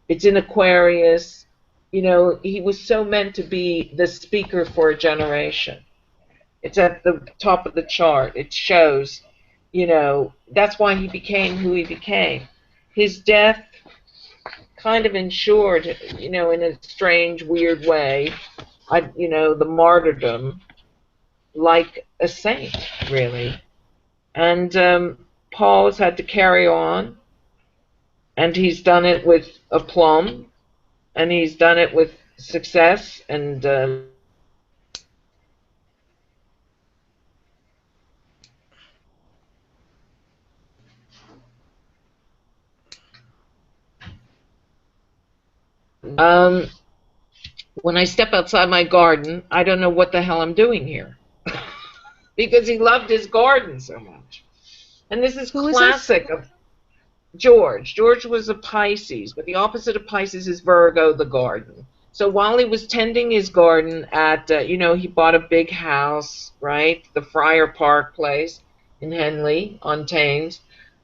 [SPEAKER 4] It's in Aquarius. You know, he was so meant to be the speaker for a generation. It's at the top of the chart. It shows, you know, that's why he became who he became. His death kind of ensured, you know, in a strange, weird way, you know, the martyrdom like a saint, really. And Paul has had to carry on, and he's done it with aplomb, and he's done it with success, and when I step outside my garden, I don't know what the hell I'm doing here. Because he loved his garden so much. And this is classic of George. George was a Pisces, but the opposite of Pisces is Virgo, the garden. So while he was tending his garden at, you know, he bought a big house, right? The Friar Park place in Henley on Thames.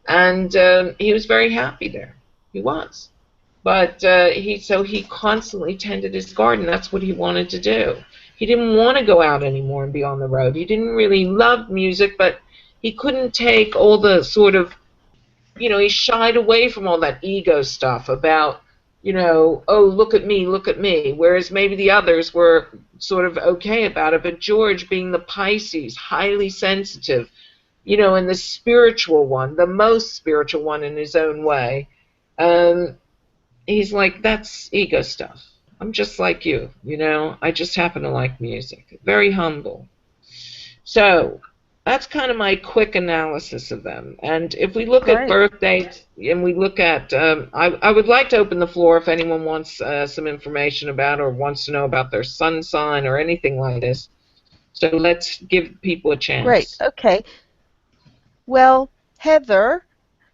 [SPEAKER 4] And he was very happy there. He was. But he constantly tended his garden. That's what he wanted to do. He didn't want to go out anymore and be on the road. He didn't really love music, but he couldn't take all the sort of, you know, he shied away from all that ego stuff about, you know, oh, look at me, look at me. Whereas maybe the others were sort of okay about it. But George, being the Pisces, highly sensitive, you know, and the spiritual one, the most spiritual one in his own way, he's like, that's ego stuff. I'm just like you, you know. I just happen to like music. Very humble. So that's kind of my quick analysis of them. And if we look at birth dates, and we look at, I would like to open the floor if anyone wants some information about or wants to know about their sun sign or anything like this. So let's give people a chance.
[SPEAKER 3] Great. Okay. Well, Heather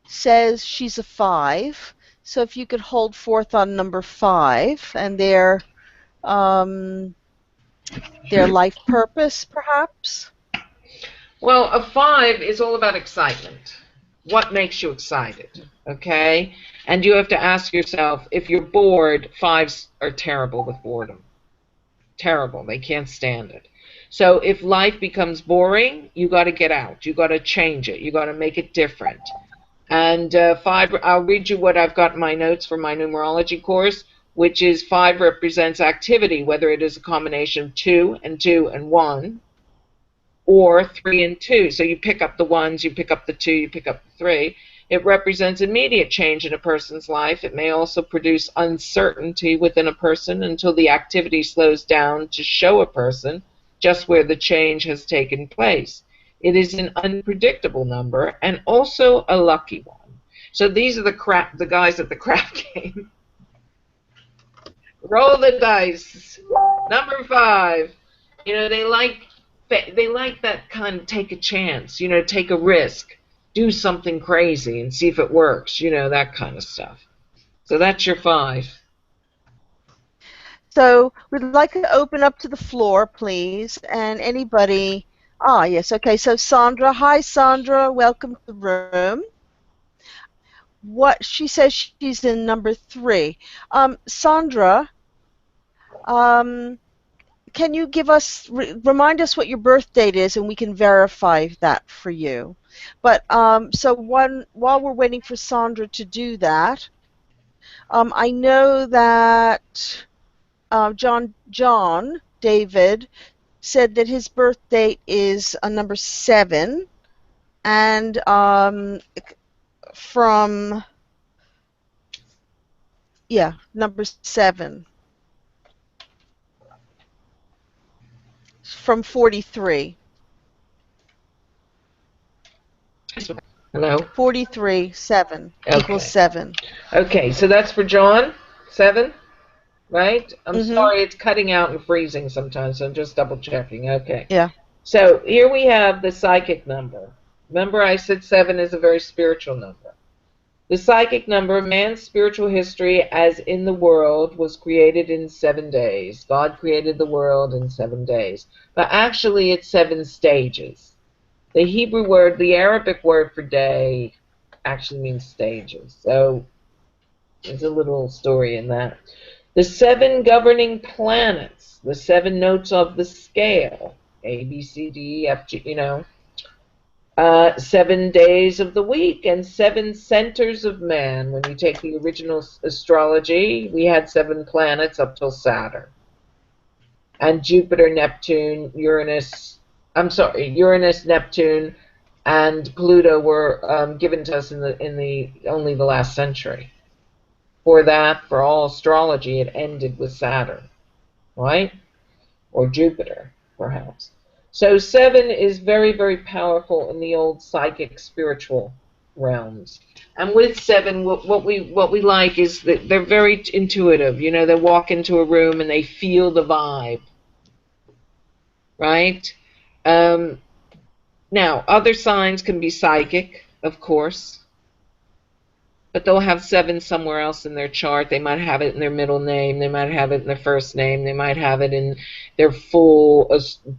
[SPEAKER 3] says she's a 5. So if you could hold forth on number 5 and their life purpose, perhaps.
[SPEAKER 4] Well, a 5 is all about excitement. What makes you excited? Okay? And you have to ask yourself, if you're bored, 5s are terrible with boredom. Terrible. They can't stand it. So if life becomes boring, you got to get out. You got to change it. You got to make it different. And 5, I'll read you what I've got in my notes for my numerology course, which is 5 represents activity, whether it is a combination of 2 and 2 and 1, or 3 and 2. So you pick up the 1s, you pick up the 2, you pick up the 3. It represents immediate change in a person's life. It may also produce uncertainty within a person until the activity slows down to show a person just where the change has taken place. It is an unpredictable number and also a lucky one. So these are the guys at the crap game. Roll the dice. Number 5. You know, they like that kind of take a chance, you know, take a risk, do something crazy and see if it works, you know, that kind of stuff. So that's your 5.
[SPEAKER 3] So we'd like to open up to the floor, please, and anybody. Ah, yes, okay. So Sandra, hi Sandra, welcome to the room. What she says she's in number 3. Sandra, can you give us remind us what your birth date is, and we can verify that for you. But so while we're waiting for Sandra to do that, I know that John David said that his birth date is number 7, and from number 7 from 43.
[SPEAKER 4] Hello?
[SPEAKER 3] 43, 7 equals 7.
[SPEAKER 4] Okay, so that's for John, 7, right? I'm sorry, it's cutting out and freezing sometimes, so I'm just double checking. Okay.
[SPEAKER 3] Yeah.
[SPEAKER 4] So here we have the psychic number. Remember I said 7 is a very spiritual number. The psychic number, man's spiritual history as in the world, was created in 7 days. God created the world in 7 days. But actually it's 7 stages. The Hebrew word, the Arabic word for day, actually means stages. So there's a little story in that. The 7 governing planets, the 7 notes of the scale, A, B, C, D, E, F, G, you know, 7 days of the week, and 7 centers of man. When you take the original astrology, we had 7 planets up till Saturn. And Jupiter, Neptune, Uranus, Neptune, and Pluto were given to us in the only the last century. For all astrology, it ended with Saturn, right? Or Jupiter, perhaps. So 7 is very, very powerful in the old psychic spiritual realms. And with 7, what we like is that they're very intuitive. You know, they walk into a room and they feel the vibe, right? Now, other signs can be psychic, of course, but they'll have 7 somewhere else in their chart. They might have it in their middle name. They might have it in their first name. They might have it in their full,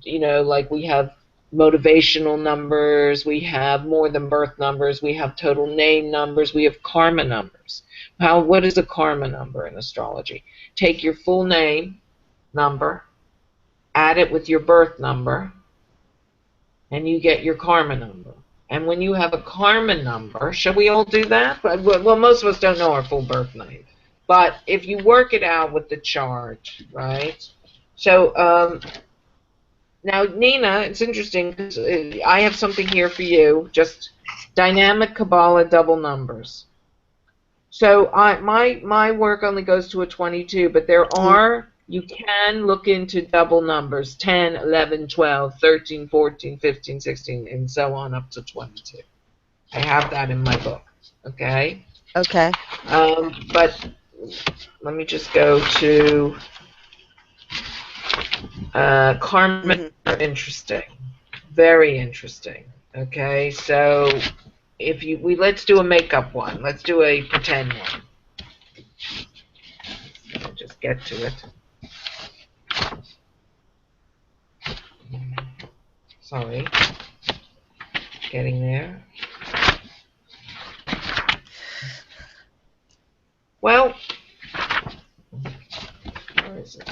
[SPEAKER 4] you know, like we have motivational numbers. We have more than birth numbers. We have total name numbers. We have karma numbers. What is a karma number in astrology? Take your full name number, add it with your birth number, and you get your karma number. And when you have a karma number, shall we all do that? Well, most of us don't know our full birth name. But if you work it out with the chart, right? So now, Nina, it's interesting because I have something here for you, just dynamic Kabbalah double numbers. So my work only goes to a 22, but you can look into double numbers, 10, 11, 12, 13, 14, 15, 16, and so on up to 22. I have that in my book, okay?
[SPEAKER 3] Okay.
[SPEAKER 4] But let me just go to karma. Interesting. Very interesting. Okay, so let's do a makeup one. Let's do a pretend one. I'll just get to it. Sorry. Getting there. Well, where is it?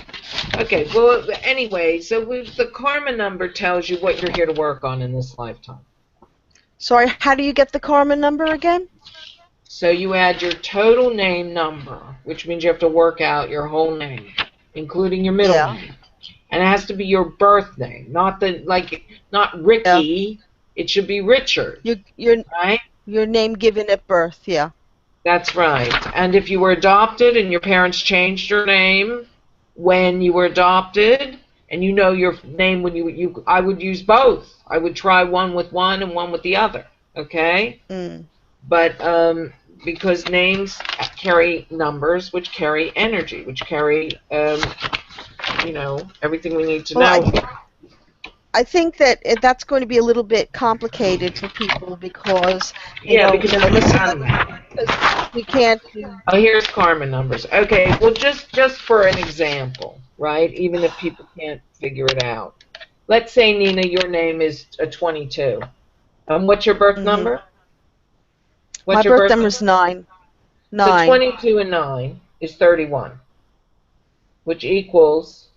[SPEAKER 4] Okay, well, anyway, so the karma number tells you what you're here to work on in this lifetime.
[SPEAKER 3] Sorry, how do you get the karma number again?
[SPEAKER 4] So you add your total name number, which means you have to work out your whole name, including your middle name. And it has to be your birth name, not Ricky. Yeah. It should be Richard. Right?
[SPEAKER 3] Your name given at birth, yeah.
[SPEAKER 4] That's right. And if you were adopted and your parents changed your name when you were adopted, and you know your name when I would use both. I would try one with one and one with the other. Okay?
[SPEAKER 3] Mm.
[SPEAKER 4] But because names carry numbers, which carry energy, which carry, everything we need to
[SPEAKER 3] Well,
[SPEAKER 4] know.
[SPEAKER 3] I think that that's going to be a little bit complicated for people because they
[SPEAKER 4] Yeah,
[SPEAKER 3] don't
[SPEAKER 4] because
[SPEAKER 3] know
[SPEAKER 4] I've
[SPEAKER 3] the
[SPEAKER 4] done
[SPEAKER 3] sun.
[SPEAKER 4] that.
[SPEAKER 3] Because we can't do.
[SPEAKER 4] Oh, here's karma numbers. Okay, well, just for an example, right? Even if people can't figure it out. Let's say, Nina, your name is a 22. What's your birth
[SPEAKER 3] Hmm.
[SPEAKER 4] number?
[SPEAKER 3] My
[SPEAKER 4] What's your
[SPEAKER 3] birth
[SPEAKER 4] birth
[SPEAKER 3] number is
[SPEAKER 4] number?
[SPEAKER 3] 9.
[SPEAKER 4] So
[SPEAKER 3] 9.
[SPEAKER 4] 22 and 9 is 31, which equals,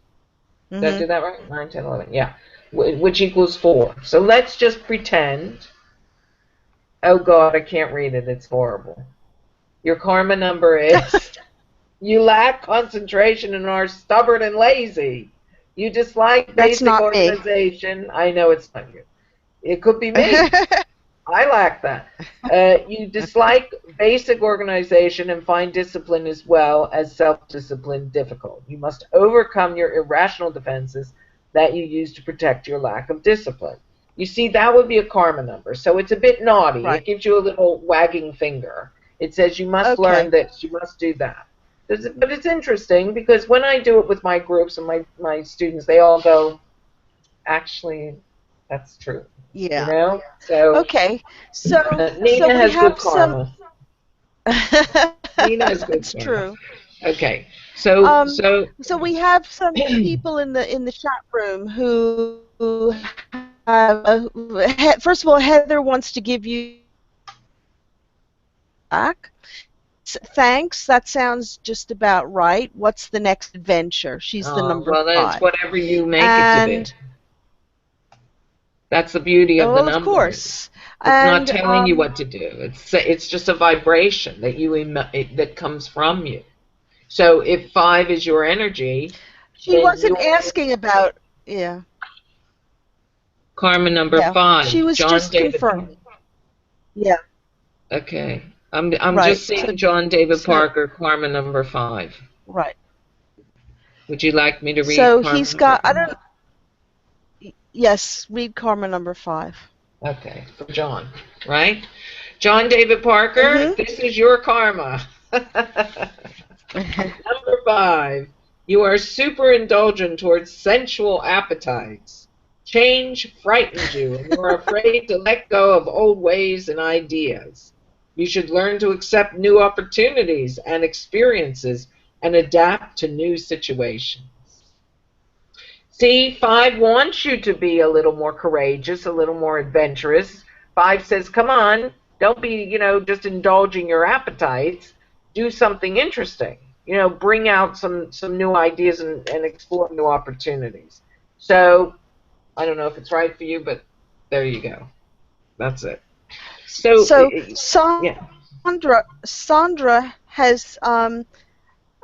[SPEAKER 4] did I
[SPEAKER 3] Hmm.
[SPEAKER 4] do that right? 9, 10, 11. Yeah. Which equals 4. So let's just pretend, oh God, I can't read it. It's horrible. Your karma number is, you lack concentration and are stubborn and lazy. You dislike
[SPEAKER 3] That's
[SPEAKER 4] basic
[SPEAKER 3] not me.
[SPEAKER 4] organization. I know it's not you. It could be me. I lack that. You dislike basic organization and find discipline as well as self-discipline difficult. You must overcome your irrational defenses that you use to protect your lack of discipline. You see, that would be a karma number. So it's a bit naughty.
[SPEAKER 3] Right.
[SPEAKER 4] It gives you a little wagging finger. It says you must learn
[SPEAKER 3] Okay.
[SPEAKER 4] this, you must do that. But it's interesting because when I do it with my groups and my students, they all go, actually, that's true.
[SPEAKER 3] Yeah.
[SPEAKER 4] So
[SPEAKER 3] Okay. So
[SPEAKER 4] Nina
[SPEAKER 3] we
[SPEAKER 4] has good
[SPEAKER 3] have some.
[SPEAKER 4] karma. Nina has good
[SPEAKER 3] It's
[SPEAKER 4] karma.
[SPEAKER 3] true.
[SPEAKER 4] Okay, so
[SPEAKER 3] So we have some people in the chat room who have. First of all, Heather wants to give you back. Thanks. That sounds just about right. What's the next adventure? She's the number
[SPEAKER 4] well, it's
[SPEAKER 3] 5.
[SPEAKER 4] whatever you make it to be.
[SPEAKER 3] And
[SPEAKER 4] That's the beauty of the
[SPEAKER 3] well, of
[SPEAKER 4] numbers.
[SPEAKER 3] course.
[SPEAKER 4] It's not
[SPEAKER 3] And
[SPEAKER 4] telling you what to do. It's just a vibration that comes from you. So if 5 is your energy,
[SPEAKER 3] she
[SPEAKER 4] then
[SPEAKER 3] wasn't
[SPEAKER 4] your
[SPEAKER 3] asking about. Yeah.
[SPEAKER 4] karma number
[SPEAKER 3] Yeah.
[SPEAKER 4] 5,
[SPEAKER 3] She was
[SPEAKER 4] John
[SPEAKER 3] just
[SPEAKER 4] David.
[SPEAKER 3] confirming. Yeah.
[SPEAKER 4] Okay, I'm
[SPEAKER 3] Right.
[SPEAKER 4] just seeing John David
[SPEAKER 3] So
[SPEAKER 4] Parker, karma number 5.
[SPEAKER 3] right.
[SPEAKER 4] Would you like me to read
[SPEAKER 3] So
[SPEAKER 4] karma
[SPEAKER 3] he's
[SPEAKER 4] number
[SPEAKER 3] got. I
[SPEAKER 4] 5?
[SPEAKER 3] don't. Yes. Read karma number 5.
[SPEAKER 4] Okay, for John, right? John David Parker,
[SPEAKER 3] Mhm.
[SPEAKER 4] this is your karma. Number 5, you are super indulgent towards sensual appetites. Change frightens you, and you are afraid to let go of old ways and ideas. You should learn to accept new opportunities and experiences and adapt to new situations. See, 5 wants you to be a little more courageous, a little more adventurous. 5 says, come on, don't be, just indulging your appetites. Do something interesting. Bring out some new ideas and explore new opportunities. So, I don't know if it's right for you, but there you go. That's it. So,
[SPEAKER 3] So
[SPEAKER 4] yeah.
[SPEAKER 3] Sandra has.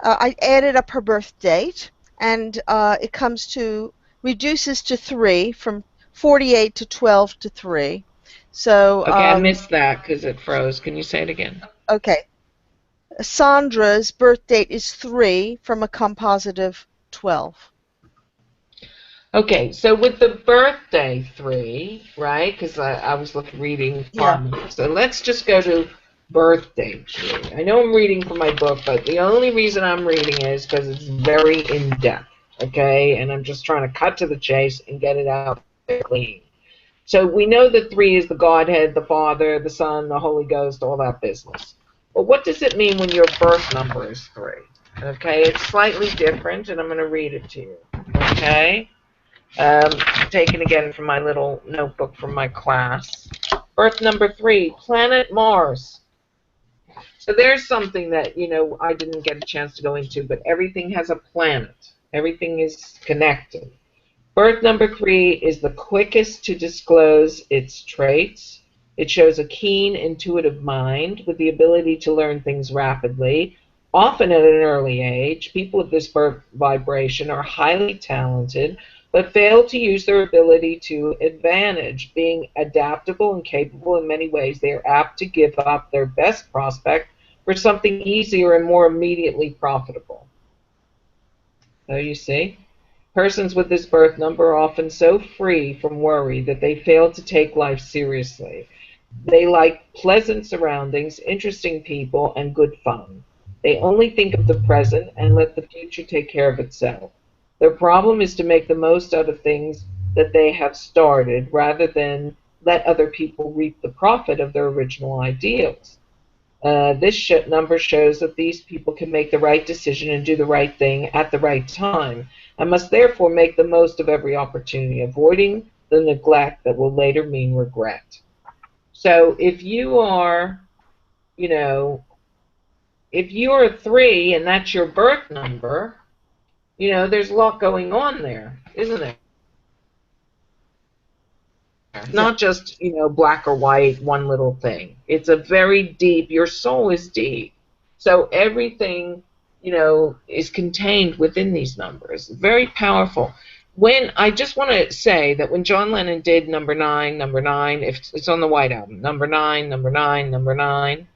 [SPEAKER 3] I added up her birth date, and it comes to reduces to 3 from 48 to 12 to 3. So
[SPEAKER 4] Okay, I missed that because it froze. Can you say it again?
[SPEAKER 3] okay. Sandra's birth date is 3 from a composite of 12.
[SPEAKER 4] Okay, so with the birthday 3, right? Because I was reading
[SPEAKER 3] Yeah.
[SPEAKER 4] karma. So let's just go to birthday 3. I know I'm reading from my book, but the only reason I'm reading is because it's very in depth. Okay, and I'm just trying to cut to the chase and get it out clean. So we know that 3 is the Godhead, the Father, the Son, the Holy Ghost, all that business. But what does it mean when your birth number is 3? Okay, it's slightly different, and I'm going to read it to you. Okay. Taken again from my little notebook from my class. Birth number 3, planet Mars. So there's something that, I didn't get a chance to go into, but everything has a planet. Everything is connected. Birth number 3 is the quickest to disclose its traits. It shows a keen, intuitive mind with the ability to learn things rapidly, often at an early age. People with this birth vibration are highly talented, but fail to use their ability to advantage. Being adaptable and capable in many ways, they are apt to give up their best prospect for something easier and more immediately profitable. So you see? Persons with this birth number are often so free from worry that they fail to take life seriously. They like pleasant surroundings, interesting people, and good fun. They only think of the present and let the future take care of itself. Their problem is to make the most out of things that they have started rather than let other people reap the profit of their original ideals. This number shows that these people can make the right decision and do the right thing at the right time, and must therefore make the most of every opportunity, avoiding the neglect that will later mean regret. So if you are, you know, if you're a 3 and that's your birth number, there's a lot going on there, isn't there?
[SPEAKER 3] Yeah.
[SPEAKER 4] Not just, black or white, one little thing. It's a very deep, your soul is deep. So everything, is contained within these numbers. Very powerful. When I just want to say that when John Lennon did number nine, if it's on the White Album, number nine, number nine, number nine,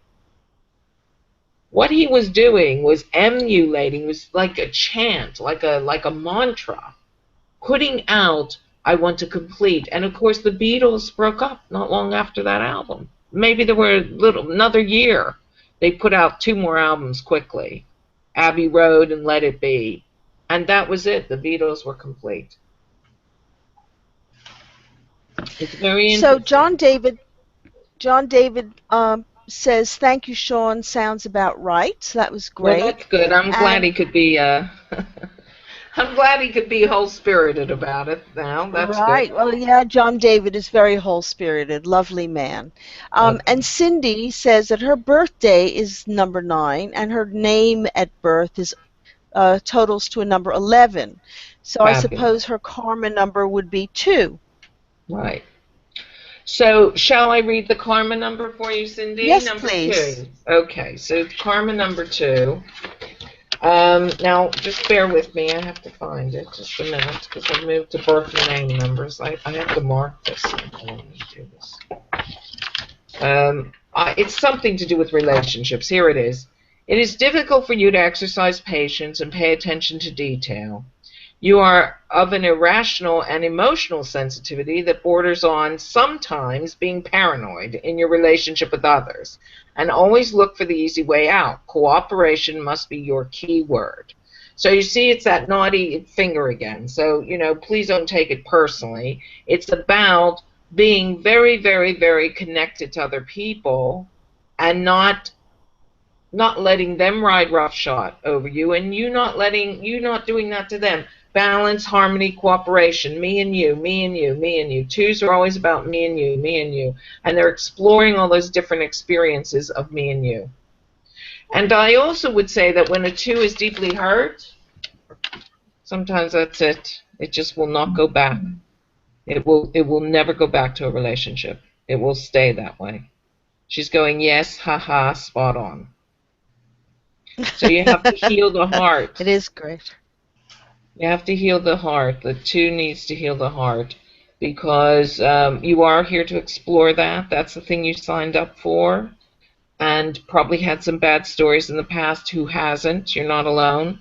[SPEAKER 4] what he was doing was emulating, was like a chant, like a mantra, putting out I want to complete. And of course the Beatles broke up not long after that album. Maybe there were another year. They put out 2 more albums quickly. Abbey Road and Let It Be. And that was it. The Beatles were complete. It's very interesting.
[SPEAKER 3] So John David says, "Thank you, Shawn. Sounds about right." So that was
[SPEAKER 4] Well,
[SPEAKER 3] great.
[SPEAKER 4] that's good. I'm glad he could be I'm glad he could be whole-spirited about it now. That's
[SPEAKER 3] Right.
[SPEAKER 4] good.
[SPEAKER 3] Well, yeah, John David is very whole-spirited, lovely man.
[SPEAKER 4] Okay.
[SPEAKER 3] And Cindy says that her birthday is number 9, and her name at birth is totals to a number 11. So I
[SPEAKER 4] Fabulous.
[SPEAKER 3] suppose her karma number would be 2.
[SPEAKER 4] Right. So, shall I read the karma number for you, Cindy?
[SPEAKER 3] Yes,
[SPEAKER 4] Number
[SPEAKER 3] please.
[SPEAKER 4] 2. Okay, so karma number 2. Now, just bear with me. I have to find it. Just a minute, because I moved to birth and name numbers. I have to mark this. I don't want to do this. It's something to do with relationships. Here it is. It is difficult for you to exercise patience and pay attention to detail. You are of an irrational and emotional sensitivity that borders on sometimes being paranoid in your relationship with others. And always look for the easy way out. Cooperation must be your key word. So you see, it's that naughty finger again. So, please don't take it personally. It's about being very, very, very connected to other people and not letting them ride roughshod over you, and you not doing that to them. Balance, harmony, cooperation, me and you, me and you, me and you. 2s are always about me and you, and they're exploring all those different experiences of me and you. And I also would say that when a 2 is deeply hurt, sometimes that's it. It just will not go back. It will never go back to a relationship. It will stay that way. She's going, yes, haha, spot on. So you have to heal the heart.
[SPEAKER 3] It is great.
[SPEAKER 4] You have to heal the heart. The 2 needs to heal the heart because you are here to explore that. That's the thing you signed up for, and probably had some bad stories in the past. Who hasn't? You're not alone.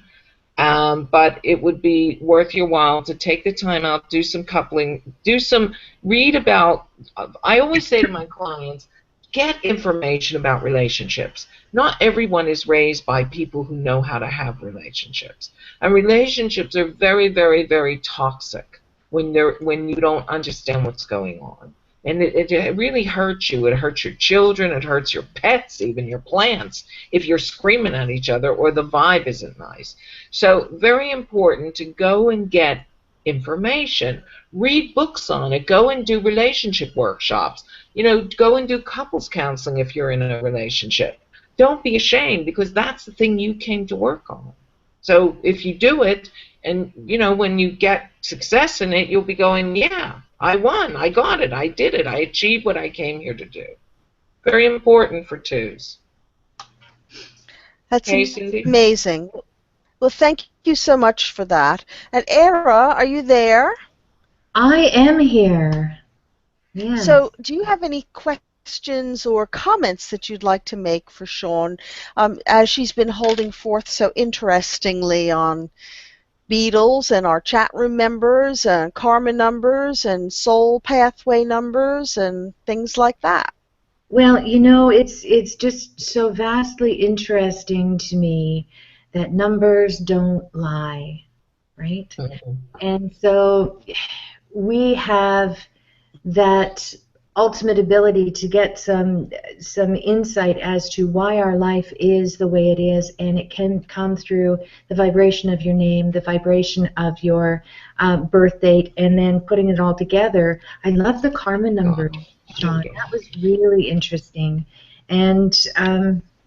[SPEAKER 4] But it would be worth your while to take the time out, do some coupling, read about. I always say to my clients, get information about relationships. Not everyone is raised by people who know how to have relationships. And relationships are very, very, very toxic when you don't understand what's going on. And it really hurts you. It hurts your children. It hurts your pets, even your plants, if you're screaming at each other or the vibe isn't nice. So very important to go and get information. Read books on it. Go and do relationship workshops. Go and do couples counseling if you're in a relationship. Don't be ashamed, because that's the thing you came to work on. So if you do it, and when you get success in it, you'll be going, yeah, I won, I got it, I did it, I achieved what I came here to do. Very important for 2s.
[SPEAKER 3] That's
[SPEAKER 4] Hey, Cindy?
[SPEAKER 3] amazing. Well, thank you so much for that. And Era, are you there?
[SPEAKER 1] I am here. Yes.
[SPEAKER 3] So, do you have any questions or comments that you'd like to make for Shawn, as she's been holding forth so interestingly on Beatles and our chat room members and karma numbers and soul pathway numbers and things like that?
[SPEAKER 1] Well, it's just so vastly interesting to me that numbers don't lie, right?
[SPEAKER 4] Mhm.
[SPEAKER 1] And so we have that ultimate ability to get some insight as to why our life is the way it is, and it can come through the vibration of your name, the vibration of your birth date, and then putting it all together. I love the karma
[SPEAKER 4] God,
[SPEAKER 1] number, Shawn.
[SPEAKER 4] thank you.
[SPEAKER 1] That was really interesting, and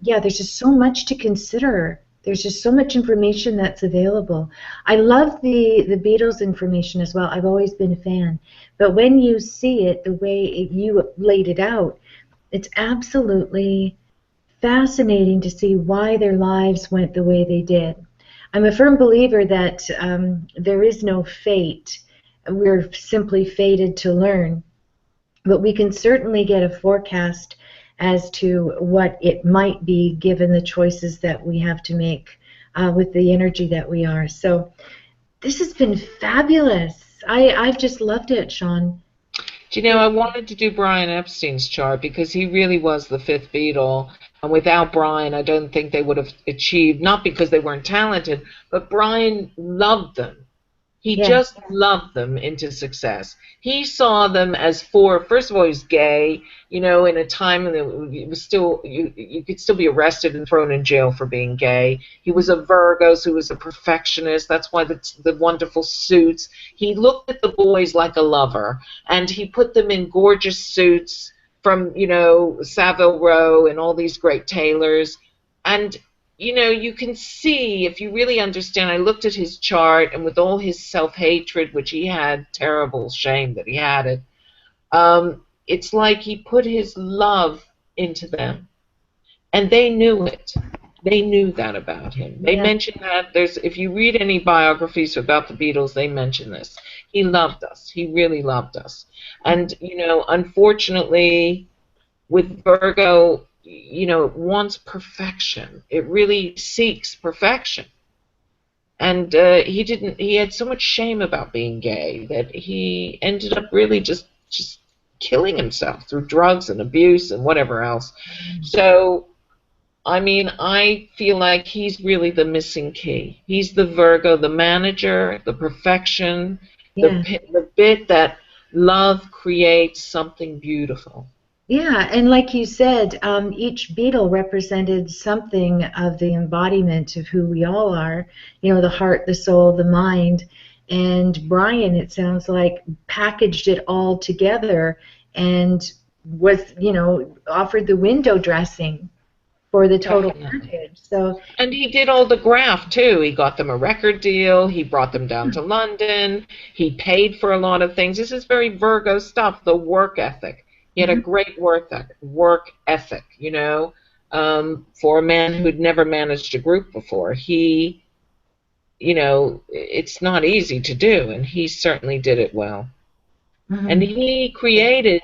[SPEAKER 1] yeah, there's just so much to consider. There's just so much information that's available. I love the Beatles information as well. I've always been a fan. But when you see it the way you laid it out, it's absolutely fascinating to see why their lives went the way they did. I'm a firm believer that there is no fate. We're simply fated to learn. But we can certainly get a forecast as to what it might be given the choices that we have to make with the energy that we are. So this has been fabulous. I've just loved it, Shawn.
[SPEAKER 4] Do you know, I wanted to do Brian Epstein's chart because he really was the fifth Beatle. And without Brian, I don't think they would have achieved, not because they weren't talented, but Brian loved them. He
[SPEAKER 1] Yeah,
[SPEAKER 4] just loved them into success. He saw them as first of all, he's gay, in a time that it was still, you could still be arrested and thrown in jail for being gay. He was a Virgo, so he was a perfectionist. That's why the wonderful suits. He looked at the boys like a lover, and he put them in gorgeous suits from, Savile Row and all these great tailors. And you can see if you really understand. I looked at his chart, and with all his self-hatred, which he had, terrible shame that he had it, it's like he put his love into them, and they knew it. They knew that about him. They
[SPEAKER 1] yeah,
[SPEAKER 4] mentioned that. If you read any biographies about the Beatles, they mention this. He loved us. He really loved us. And, unfortunately, with Virgo, it wants perfection. It really seeks perfection. And he had so much shame about being gay that he ended up really just killing himself through drugs and abuse and whatever else. So, I mean, I feel like he's really the missing key. He's the Virgo, the manager, the perfection,
[SPEAKER 1] yeah.
[SPEAKER 4] the bit that love creates something beautiful.
[SPEAKER 1] Yeah, and like you said, each beetle represented something of the embodiment of who we all are, the heart, the soul, the mind. And Brian, it sounds like, packaged it all together and was, offered the window dressing for the total
[SPEAKER 4] Definitely.
[SPEAKER 1] package. So,
[SPEAKER 4] And he did all the graft too. He got them a record deal. He brought them down to London. He paid for a lot of things. This is very Virgo stuff, the work ethic. He had a
[SPEAKER 1] mhm,
[SPEAKER 4] great work ethic, for a man who'd never managed a group before. It's not easy to do, and he certainly did it well. And
[SPEAKER 1] mhm.
[SPEAKER 4] he created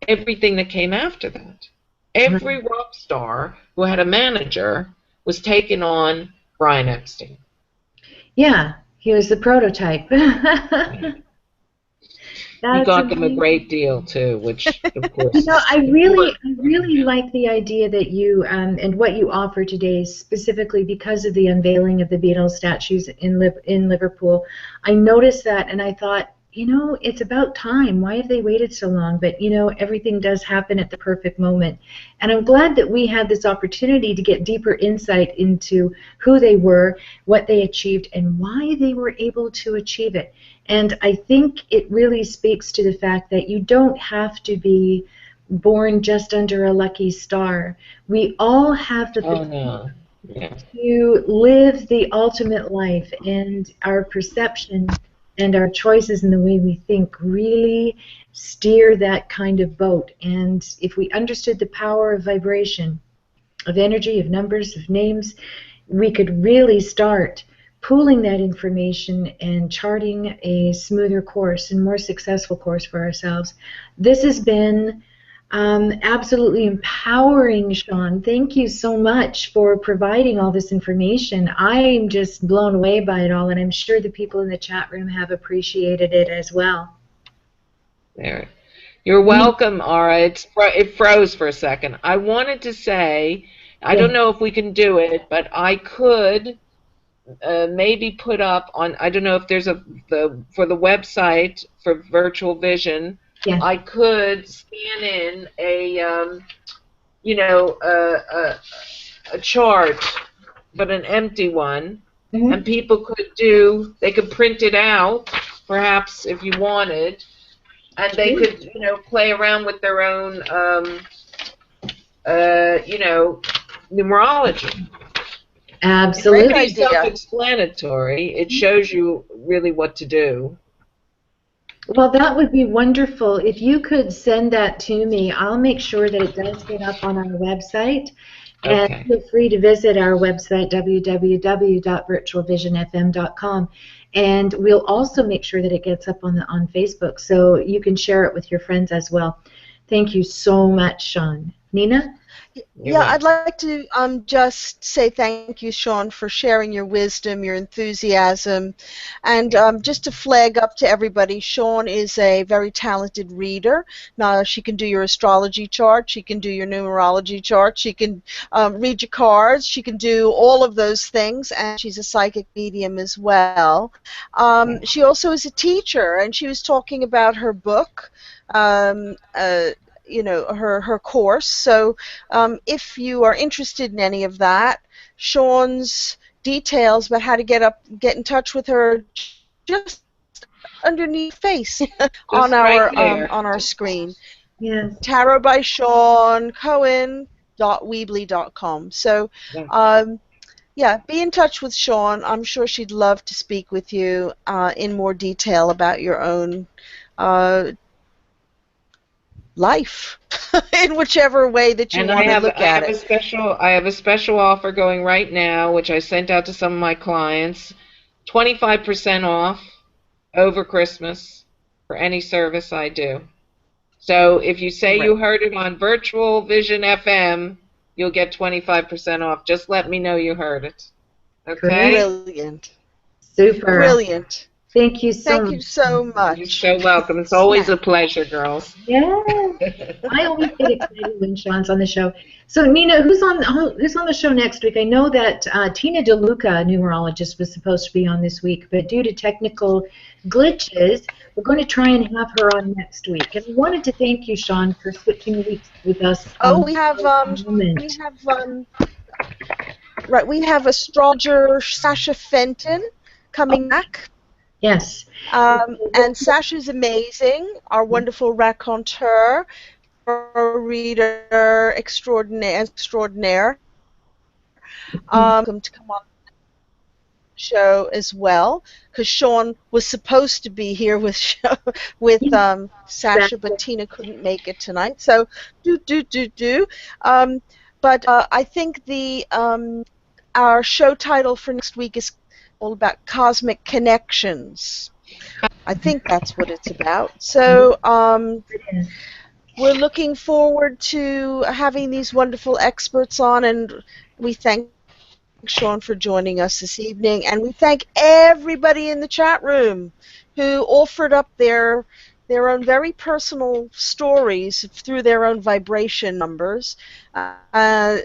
[SPEAKER 4] everything that came after that. Every
[SPEAKER 1] Right.
[SPEAKER 4] rock star who had a manager was taken on Brian Epstein.
[SPEAKER 1] Yeah, he was the prototype.
[SPEAKER 4] He
[SPEAKER 1] That's
[SPEAKER 4] got them a
[SPEAKER 1] amazing.
[SPEAKER 4] great deal too, which of course
[SPEAKER 1] I
[SPEAKER 4] is
[SPEAKER 1] really,
[SPEAKER 4] important.
[SPEAKER 1] I really like the idea that you and what you offer today, specifically because of the unveiling of the Beatles statues in Liverpool. I noticed that, and I thought, it's about time. Why have they waited so long? But everything does happen at the perfect moment, and I'm glad that we had this opportunity to get deeper insight into who they were, what they achieved, and why they were able to achieve it. And I think it really speaks to the fact that you don't have to be born just under a lucky star. We all have the
[SPEAKER 4] Oh
[SPEAKER 1] potential
[SPEAKER 4] no. Yeah.
[SPEAKER 1] to live the ultimate life, and our perception and our choices and the way we think really steer that kind of boat. And if we understood the power of vibration, of energy, of numbers, of names, we could really start pooling that information and charting a smoother course and more successful course for ourselves. This has been absolutely empowering, Shawn. Thank you so much for providing all this information. I'm just blown away by it all, and I'm sure the people in the chat room have appreciated it as well.
[SPEAKER 4] There. You're welcome, Ara. It froze for a second. I wanted to say, I don't know if we can do it, but I could maybe put up on. I don't know if there's for the website for virtual vision.
[SPEAKER 1] Yeah.
[SPEAKER 4] I could scan in a a chart, but an empty one, and people they could print it out, perhaps if you wanted. And they could, play around with their own, numerology.
[SPEAKER 1] Absolutely.
[SPEAKER 4] It's pretty self-explanatory. It shows you really what to do.
[SPEAKER 1] Well, that would be wonderful. If you could send that to me, I'll make sure that it does get up on our website. And feel free to visit our website, www.virtualvisionfm.com. And we'll also make sure that it gets up on Facebook, so you can share it with your friends as well. Thank you so much, Shawn. Nina?
[SPEAKER 3] Yeah, I'd like to just say thank you, Shawn, for sharing your wisdom, your enthusiasm, and just to flag up to everybody, Shawn is a very talented reader. Now, she can do your astrology chart, she can do your numerology chart, she can read your cards, she can do all of those things, and she's a psychic medium as well. She also is a teacher, and she was talking about her book. Her course. So if you are interested in any of that, Shawn's details about how to get in touch with her just underneath face on our screen.
[SPEAKER 1] Yes.
[SPEAKER 3] Tarot by Shawn Cohen.weebly.com. So be in touch with Shawn. I'm sure she'd love to speak with you in more detail about your own life in whichever way that you want to look at it.
[SPEAKER 4] I have a special offer going right now, which I sent out to some of my clients. 25% off over Christmas for any service I do. So if you say you heard it on Virtual Vision FM, you'll get 25% off. Just let me know you heard it. Okay?
[SPEAKER 3] Brilliant.
[SPEAKER 1] Super.
[SPEAKER 3] Brilliant.
[SPEAKER 1] Thank you so much.
[SPEAKER 3] Thank you so much.
[SPEAKER 4] You're so welcome. It's always a pleasure, girls.
[SPEAKER 1] Yeah. I always get excited when Shawn's on the show. So, Nina, who's on the show next week? I know that Tina DeLuca, a numerologist, was supposed to be on this week, but due to technical glitches, we're going to try and have her on next week. And I wanted to thank you, Shawn, for switching weeks with us.
[SPEAKER 3] We have astrologer Sasha Fenton coming back.
[SPEAKER 1] Yes.
[SPEAKER 3] And Sasha's amazing, our wonderful raconteur, reader extraordinaire. Welcome to come on the show as well, because Shawn was supposed to be here with Sasha, but Tina couldn't make it tonight. So but I think our show title for next week is all about cosmic connections. I think that's what it's about. So we're looking forward to having these wonderful experts on, and we thank Shawn for joining us this evening, and we thank everybody in the chat room who offered up their own very personal stories through their own vibration numbers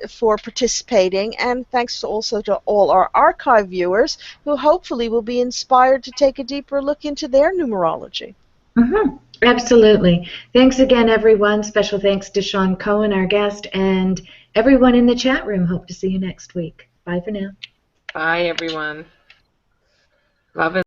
[SPEAKER 3] for participating, and thanks also to all our archive viewers who hopefully will be inspired to take a deeper look into their numerology.
[SPEAKER 1] Absolutely. Thanks again, everyone. Special thanks to Shawn Cohen, our guest, and everyone in the chat room. Hope to see you next week. Bye for now.
[SPEAKER 4] Bye, everyone. Love and